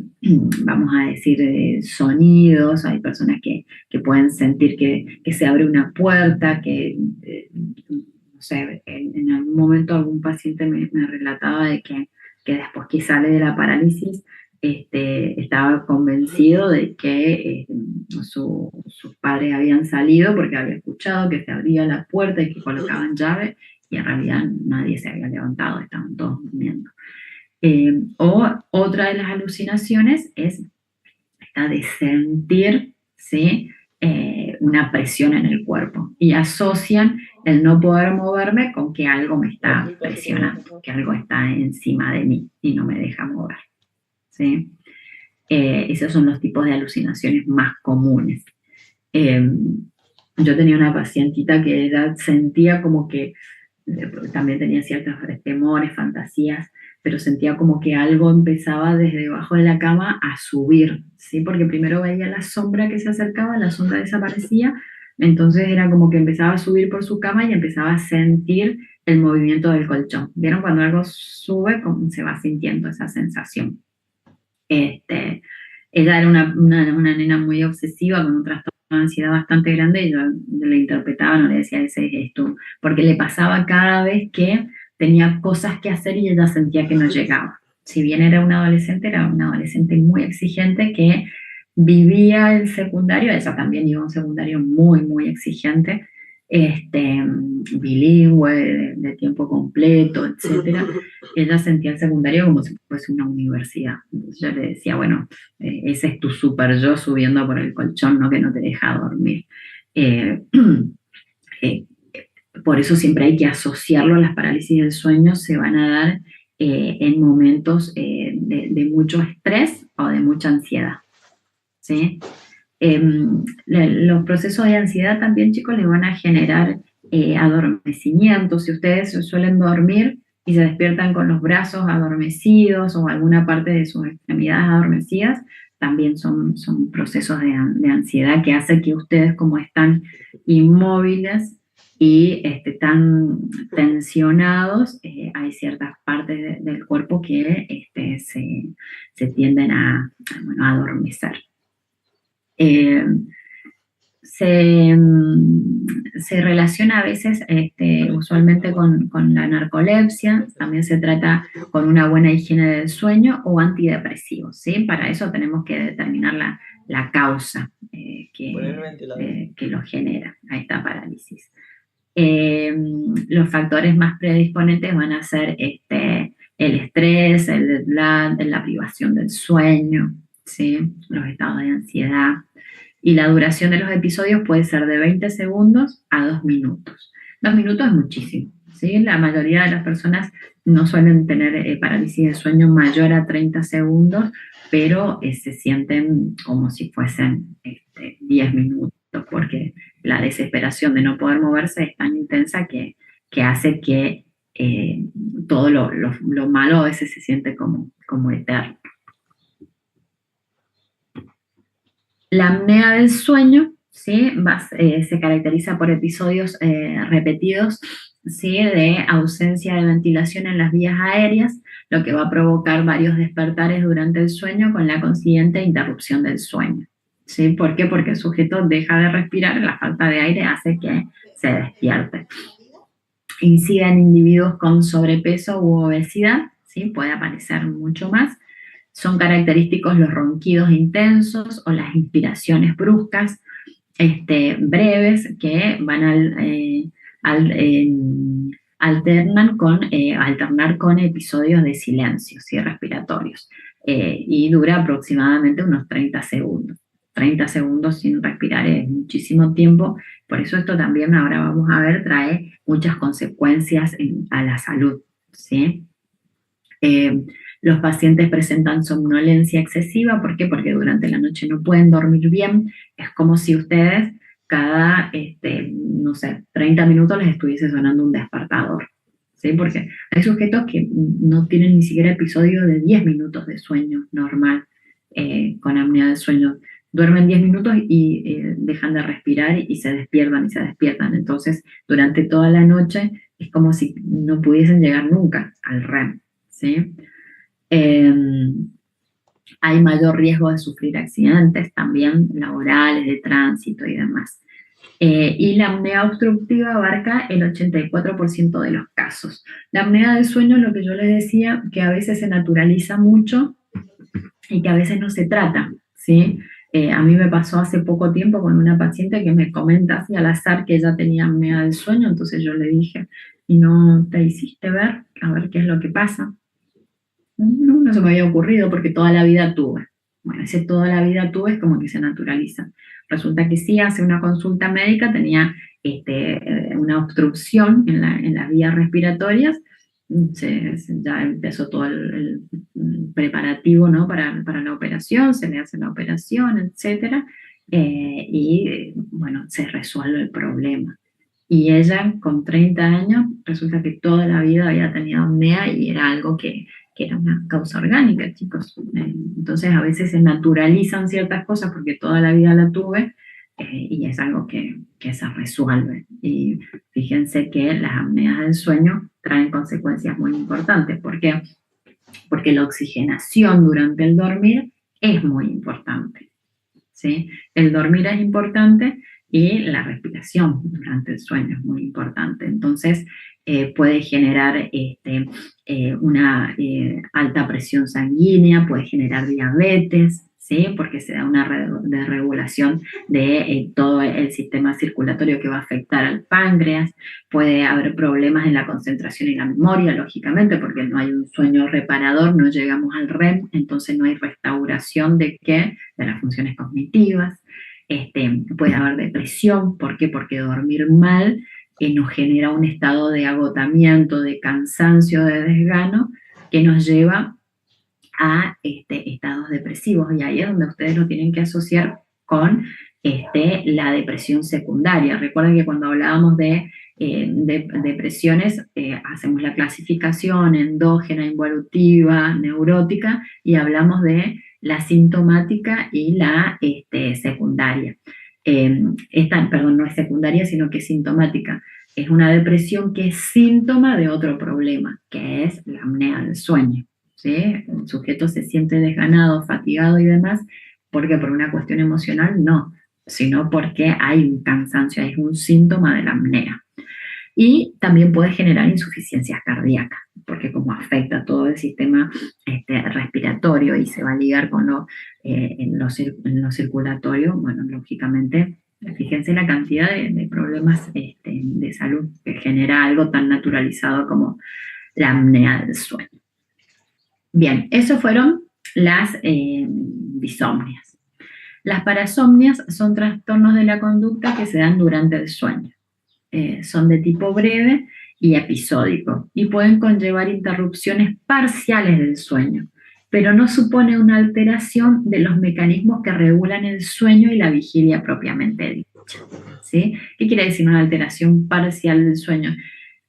vamos a decir, sonidos, hay personas que pueden sentir que se abre una puerta, no sé, en algún momento algún paciente me relataba de que después que sale de la parálisis, estaba convencido de que sus padres habían salido porque había escuchado que se abría la puerta y que colocaban llave y en realidad nadie se había levantado, estaban todos durmiendo. O otra de las alucinaciones es esta de sentir, ¿sí? Una presión en el cuerpo y asocian el no poder moverme con que algo me está presionando, que algo está encima de mí y no me deja mover, ¿sí? Esos son los tipos de alucinaciones más comunes. Eh, yo tenía una pacientita que ella sentía como que también tenía ciertos temores, fantasías, pero sentía como que algo empezaba desde debajo de la cama a subir, ¿sí? Porque primero veía la sombra que se acercaba, la sombra desaparecía, entonces era como que empezaba a subir por su cama y empezaba a sentir el movimiento del colchón. ¿Vieron cuando algo sube, cómo se va sintiendo esa sensación? Este, Ella era una nena muy obsesiva con un trastorno de ansiedad bastante grande y yo le interpretaba, no le decía ese es esto, porque le pasaba cada vez que tenía cosas que hacer y ella sentía que no llegaba. Si bien era una adolescente muy exigente que vivía el secundario, ella también iba a un secundario muy, muy exigente, bilingüe, de tiempo completo, etcétera. Ella sentía el secundario como si fuese una universidad. Entonces yo le decía, bueno, ese es tu super yo subiendo por el colchón, ¿no? Que no te deja dormir. Eh, eh, por eso siempre hay que asociarlo a las parálisis del sueño, se van a dar en momentos de mucho estrés o de mucha ansiedad, ¿sí? Los procesos de ansiedad también, chicos, les van a generar adormecimiento. Si ustedes suelen dormir y se despiertan con los brazos adormecidos o alguna parte de sus extremidades adormecidas, también son procesos de ansiedad que hacen que ustedes, como están inmóviles y tan tensionados, hay ciertas partes del cuerpo que se tienden bueno, a adormecer. Eh, se relaciona a veces usualmente con la narcolepsia, también se trata con una buena higiene del sueño o antidepresivos, ¿sí? Para eso tenemos que determinar la causa que lo genera a esta parálisis. Los factores más predisponentes van a ser el estrés, el jet lag, la privación del sueño, ¿sí? Los estados de ansiedad. Y la duración de los episodios puede ser de 20 segundos a 2 minutos. 2 minutos es muchísimo, ¿sí? La mayoría de las personas no suelen tener parálisis de sueño mayor a 30 segundos, pero se sienten como si fuesen 10 minutos, porque la desesperación de no poder moverse es tan intensa que hace que todo lo malo a veces se siente como eterno. La apnea del sueño, ¿sí? Se caracteriza por episodios repetidos, ¿sí? De ausencia de ventilación en las vías aéreas, lo que va a provocar varios despertares durante el sueño con la consiguiente interrupción del sueño, ¿sí? ¿Por qué? Porque el sujeto deja de respirar, la falta de aire hace que se despierte. Incide en individuos con sobrepeso u obesidad, ¿sí? Puede aparecer mucho más. Son característicos los ronquidos intensos o las inspiraciones bruscas, breves, que van alternar con episodios de silencio, ¿sí? Respiratorios, y dura aproximadamente unos 30 segundos. 30 segundos sin respirar es muchísimo tiempo, por eso esto también ahora vamos a ver trae muchas consecuencias a la salud, ¿sí? Los pacientes presentan somnolencia excesiva, ¿por qué? Porque durante la noche no pueden dormir bien, es como si ustedes cada, no sé, 30 minutos les estuviese sonando un despertador, ¿sí? Porque hay sujetos que no tienen ni siquiera episodio de 10 minutos de sueño normal, con apnea del sueño. Duermen 10 minutos y dejan de respirar y se despiertan. Entonces, durante toda la noche es como si no pudiesen llegar nunca al REM. ¿sí? Eh, Hay mayor riesgo de sufrir accidentes también laborales, de tránsito y demás. Y la apnea obstructiva abarca el 84% de los casos. La apnea del sueño, lo que yo les decía, que a veces se naturaliza mucho y que a veces no se trata, ¿sí? A mí me pasó hace poco tiempo con una paciente que me comenta así al azar que ella tenía apnea del sueño, entonces yo le dije, ¿y no te hiciste ver? A ver qué es lo que pasa. No, no se me había ocurrido porque toda la vida tuve. Bueno, ese toda la vida tuve es como que se naturaliza. Resulta que sí, hace una consulta médica, tenía una obstrucción en las vías respiratorias, ya empezó todo el preparativo, ¿no? Para la operación, se le hace la operación, etcétera, y bueno, se resuelve el problema. Y ella, con 30 años, resulta que toda la vida había tenido apnea y era algo que era una causa orgánica, chicos. Entonces, a veces se naturalizan ciertas cosas porque toda la vida la tuve y es algo que se resuelve. Y fíjense que las apneas del sueño traen consecuencias muy importantes. ¿Por qué? Porque la oxigenación durante el dormir es muy importante. ¿Sí? El dormir es importante y la respiración durante el sueño es muy importante. Entonces, puede generar una alta presión sanguínea, puede generar diabetes, ¿sí? Porque se da una desregulación de todo el sistema circulatorio que va a afectar al páncreas, puede haber problemas en la concentración y la memoria, lógicamente, porque no hay un sueño reparador, no llegamos al REM, entonces no hay restauración de qué, de las funciones cognitivas. Puede haber depresión, ¿por qué? Porque dormir mal nos genera un estado de agotamiento, de cansancio, de desgano, que nos lleva a estados depresivos, y ahí es donde ustedes lo tienen que asociar con la depresión secundaria. Recuerden que cuando hablábamos de depresiones, hacemos la clasificación endógena, involutiva, neurótica, y hablamos de la sintomática y la secundaria. Perdón, no es secundaria, sino que es sintomática. Es una depresión que es síntoma de otro problema, que es la apnea del sueño. ¿Sí? El sujeto se siente desganado, fatigado y demás, porque por una cuestión emocional no, sino porque hay un cansancio, es un síntoma de la apnea. Y también puede generar insuficiencias cardíacas, porque como afecta todo el sistema respiratorio y se va a ligar con en lo circulatorio, bueno, lógicamente, fíjense la cantidad de problemas de salud que genera algo tan naturalizado como la apnea del sueño. Bien, eso fueron las disomnias. Las parasomnias son trastornos de la conducta que se dan durante el sueño. Son de tipo breve y episódico y pueden conllevar interrupciones parciales del sueño, pero no supone una alteración de los mecanismos que regulan el sueño y la vigilia propiamente dicha. ¿Sí? ¿Qué quiere decir una alteración parcial del sueño?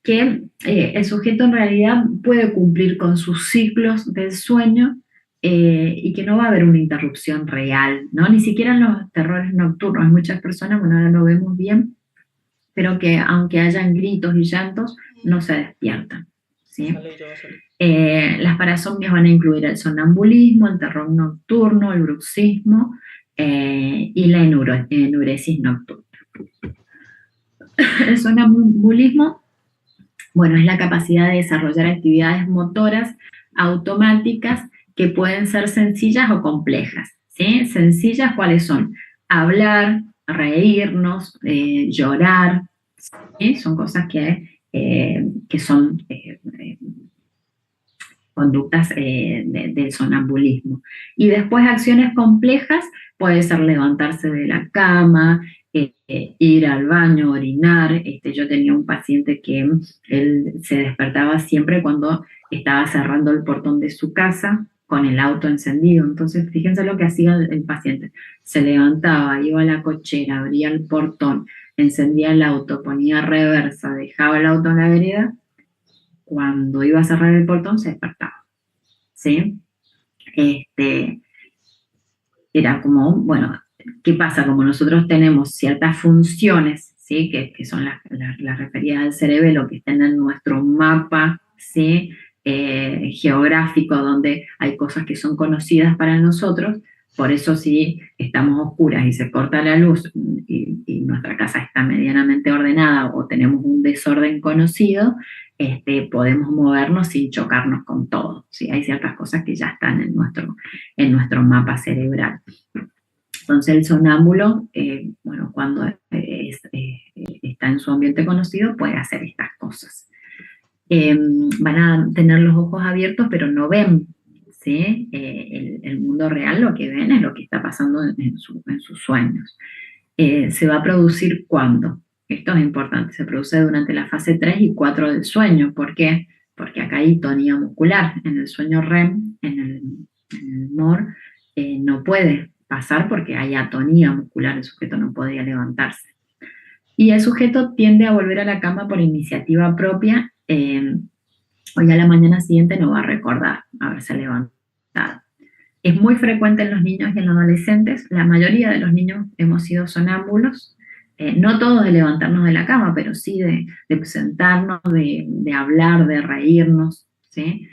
Que el sujeto en realidad puede cumplir con sus ciclos del sueño y que no va a haber una interrupción real, ¿no? Ni siquiera en los terrores nocturnos. Hay muchas personas, bueno, ahora lo vemos bien, pero que aunque hayan gritos y llantos, no se despiertan, ¿sí? Las parasomnias van a incluir el sonambulismo, el terror nocturno, el bruxismo y la enuresis nocturna. El sonambulismo, bueno, es la capacidad de desarrollar actividades motoras automáticas que pueden ser sencillas o complejas, ¿sí? Sencillas, ¿cuáles son? Hablar, reírnos, llorar, ¿sí? Son cosas que son conductas del sonambulismo. Y después acciones complejas, puede ser levantarse de la cama, ir al baño, orinar. Yo tenía un paciente que él se despertaba siempre cuando estaba cerrando el portón de su casa con el auto encendido. Entonces, fíjense lo que hacía el paciente. Se levantaba, iba a la cochera, abría el portón, encendía el auto, ponía reversa, dejaba el auto en la vereda. Cuando iba a cerrar el portón, se despertaba. ¿Sí? Era como, bueno, ¿qué pasa? Como nosotros tenemos ciertas funciones, ¿sí? Que son las referidas al cerebelo, que están en nuestro mapa, ¿sí? geográfico donde hay cosas que son conocidas para nosotros. Por eso si estamos oscuras y se corta la luz y nuestra casa está medianamente ordenada o tenemos un desorden conocido, podemos movernos sin chocarnos con todo, ¿sí? Hay ciertas cosas que ya están en nuestro mapa cerebral. Entonces el sonámbulo, bueno, cuando está en su ambiente conocido, puede hacer estas cosas. Van a tener los ojos abiertos, pero no ven, ¿sí? El mundo real, lo que ven es lo que está pasando en sus sueños. Se va a producir ¿cuándo? Esto es importante, se produce durante la fase 3 y 4 del sueño. ¿Por qué? Porque acá hay tonía muscular. En el sueño REM, en el MOR, no puede pasar porque hay atonía muscular, el sujeto no podía levantarse. Y el sujeto tiende a volver a la cama por iniciativa propia, hoy a la mañana siguiente no va a recordar haberse levantado. Es muy frecuente en los niños y en los adolescentes. La mayoría de los niños hemos sido sonámbulos, no todos de levantarnos de la cama, pero sí de sentarnos, de hablar, de reírnos, ¿sí?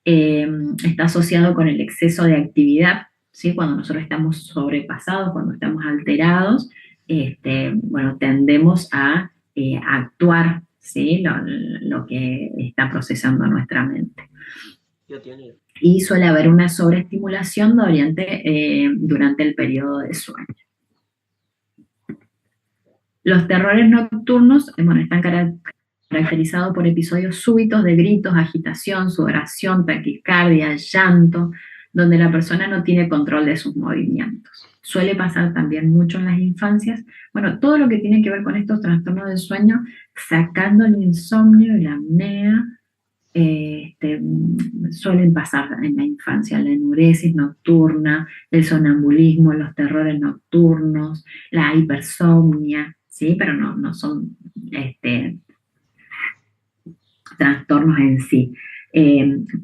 Está asociado con el exceso de actividad, ¿sí? Cuando nosotros estamos sobrepasados, cuando estamos alterados, bueno, tendemos a actuar, ¿sí? Lo que está procesando nuestra mente. Y suele haber una sobreestimulación durante el periodo de sueño. Los terrores nocturnos, bueno, están caracterizados por episodios súbitos de gritos, agitación, sudoración, taquicardia, llanto, donde la persona no tiene control de sus movimientos. Suele pasar también mucho en las infancias. Bueno, todo lo que tiene que ver con estos trastornos del sueño, sacando el insomnio y la apnea, suelen pasar en la infancia, la enuresis nocturna, el sonambulismo, los terrores nocturnos, la hipersomnia, ¿sí? Pero no son trastornos en sí.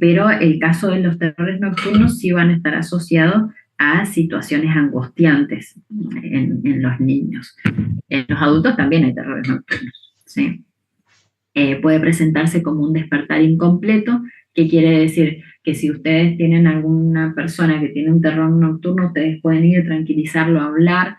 Pero el caso de los terrores nocturnos sí van a estar asociados a situaciones angustiantes en los niños. En los adultos también hay terrores nocturnos, ¿sí? Puede presentarse como un despertar incompleto, que quiere decir que si ustedes tienen alguna persona que tiene un terror nocturno, ustedes pueden ir, tranquilizarlo, hablar,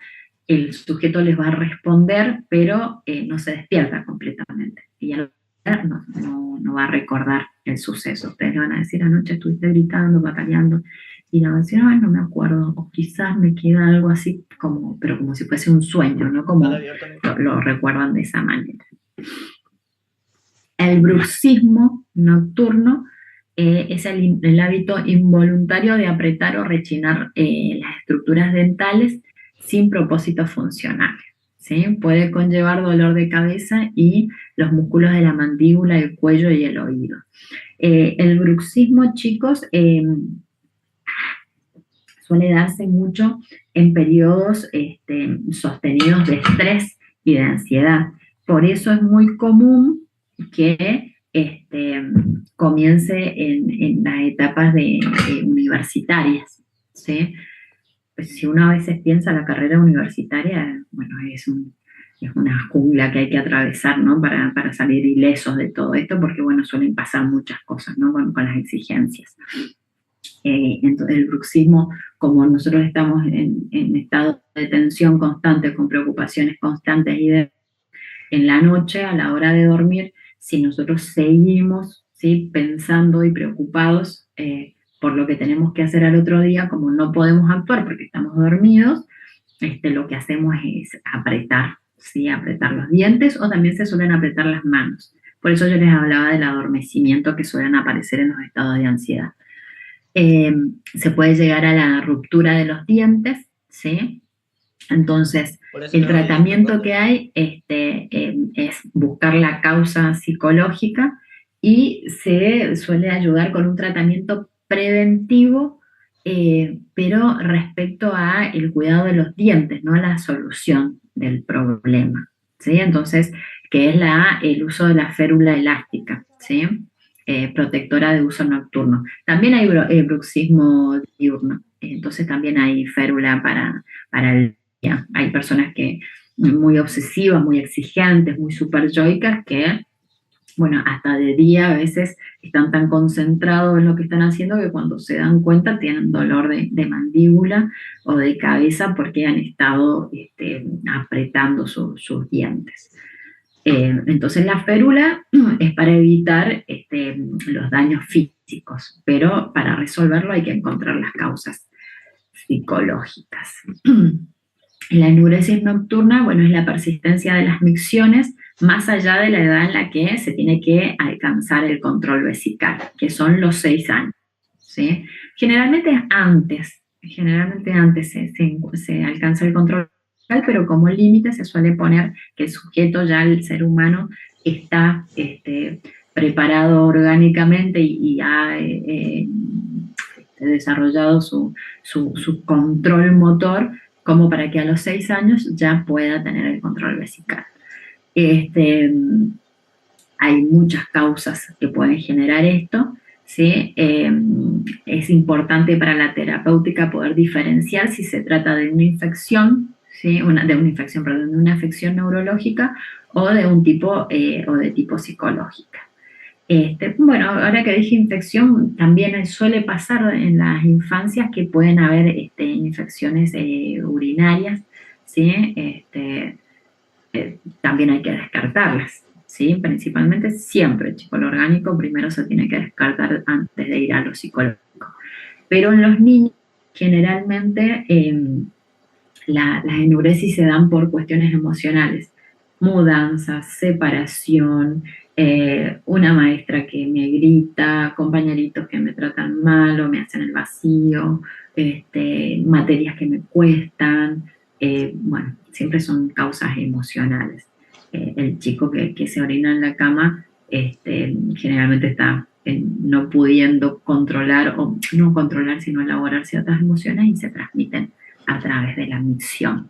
el sujeto les va a responder, pero no se despierta completamente. Y no va a recordar el suceso. Ustedes le van a decir, anoche estuviste gritando, batallando, y le van a decir, ay, no me acuerdo, o quizás me queda algo así, pero como si fuese un sueño, ¿no? Como lo recuerdan de esa manera. El bruxismo nocturno es el hábito involuntario de apretar o rechinar las estructuras dentales sin propósito funcional, ¿sí? Puede conllevar dolor de cabeza y los músculos de la mandíbula, el cuello y el oído. El bruxismo, chicos, suele darse mucho en periodos sostenidos de estrés y de ansiedad. Por eso es muy común que comience en las etapas universitarias, ¿sí? Pues si uno a veces piensa la carrera universitaria, bueno, es una jungla que hay que atravesar, ¿no? Para salir ilesos de todo esto, porque, bueno, suelen pasar muchas cosas, ¿no? Con las exigencias. Entonces el bruxismo, como nosotros estamos en estado de tensión constante, con preocupaciones constantes y en la noche, a la hora de dormir, si nosotros seguimos, ¿sí? Pensando y preocupados por lo que tenemos que hacer al otro día, como no podemos actuar porque estamos dormidos, lo que hacemos es apretar, ¿sí? Apretar los dientes, o también se suelen apretar las manos. Por eso yo les hablaba del adormecimiento que suelen aparecer en los estados de ansiedad. Se puede llegar a la ruptura de los dientes, ¿sí? Entonces, el tratamiento que hay es buscar la causa psicológica, y se suele ayudar con un tratamiento preventivo, pero respecto a el cuidado de los dientes, no a la solución del problema, ¿sí? Entonces, que es el uso de la férula elástica, ¿sí? Protectora de uso nocturno. También hay bruxismo diurno, entonces también hay férula para el día. Hay personas que muy obsesivas, muy exigentes, muy superyoicas, que bueno, hasta de día a veces están tan concentrados en lo que están haciendo que cuando se dan cuenta tienen dolor de mandíbula o de cabeza porque han estado apretando sus dientes. Entonces la férula es para evitar los daños físicos, pero para resolverlo hay que encontrar las causas psicológicas. La enuresis nocturna, bueno, es la persistencia de las micciones más allá de la edad en la que se tiene que alcanzar el control vesical, que son los 6 años, ¿sí? Generalmente antes se alcanza el control vesical, pero como límite se suele poner que el sujeto, ya el ser humano, está preparado orgánicamente y ha desarrollado su control motor como para que a los 6 años ya pueda tener el control vesical. Hay muchas causas que pueden generar esto, ¿sí? Es importante para la terapéutica poder diferenciar si se trata de una infección, ¿sí? de una afección neurológica o de un tipo o de tipo psicológica. Bueno, ahora que dije infección, también suele pasar en las infancias que pueden haber infecciones urinarias, ¿sí? También hay que descartarlas, ¿sí? Principalmente siempre el chico orgánico primero se tiene que descartar antes de ir a lo psicológico. Pero en los niños generalmente las enuresis se dan por cuestiones emocionales, mudanzas, separación, una maestra que me grita, compañeritos que me tratan mal o me hacen el vacío, materias que me cuestan, bueno, siempre son causas emocionales. El chico que se orina en la cama generalmente está no pudiendo controlar, o no controlar, sino elaborar ciertas emociones y se transmiten a través de la micción.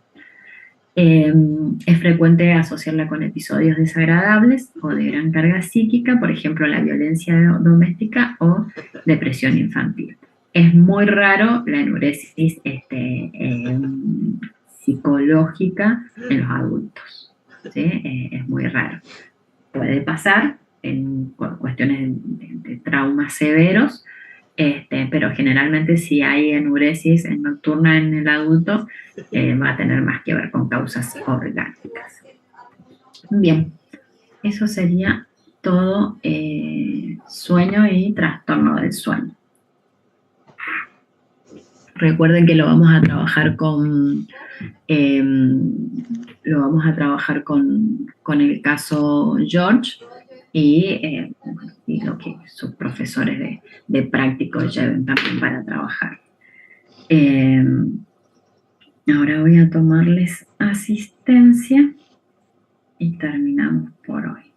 Es frecuente asociarla con episodios desagradables o de gran carga psíquica, por ejemplo, la violencia doméstica o depresión infantil. Es muy raro la enuresis psicológica en los adultos, ¿sí? Es muy raro. Puede pasar en cuestiones de traumas severos, pero generalmente si hay enuresis nocturna en el adulto, va a tener más que ver con causas orgánicas. Bien, eso sería todo sueño y trastorno del sueño. Recuerden que lo vamos a trabajar con el caso George y lo que sus profesores de prácticos lleven también para trabajar. Ahora voy a tomarles asistencia y terminamos por hoy.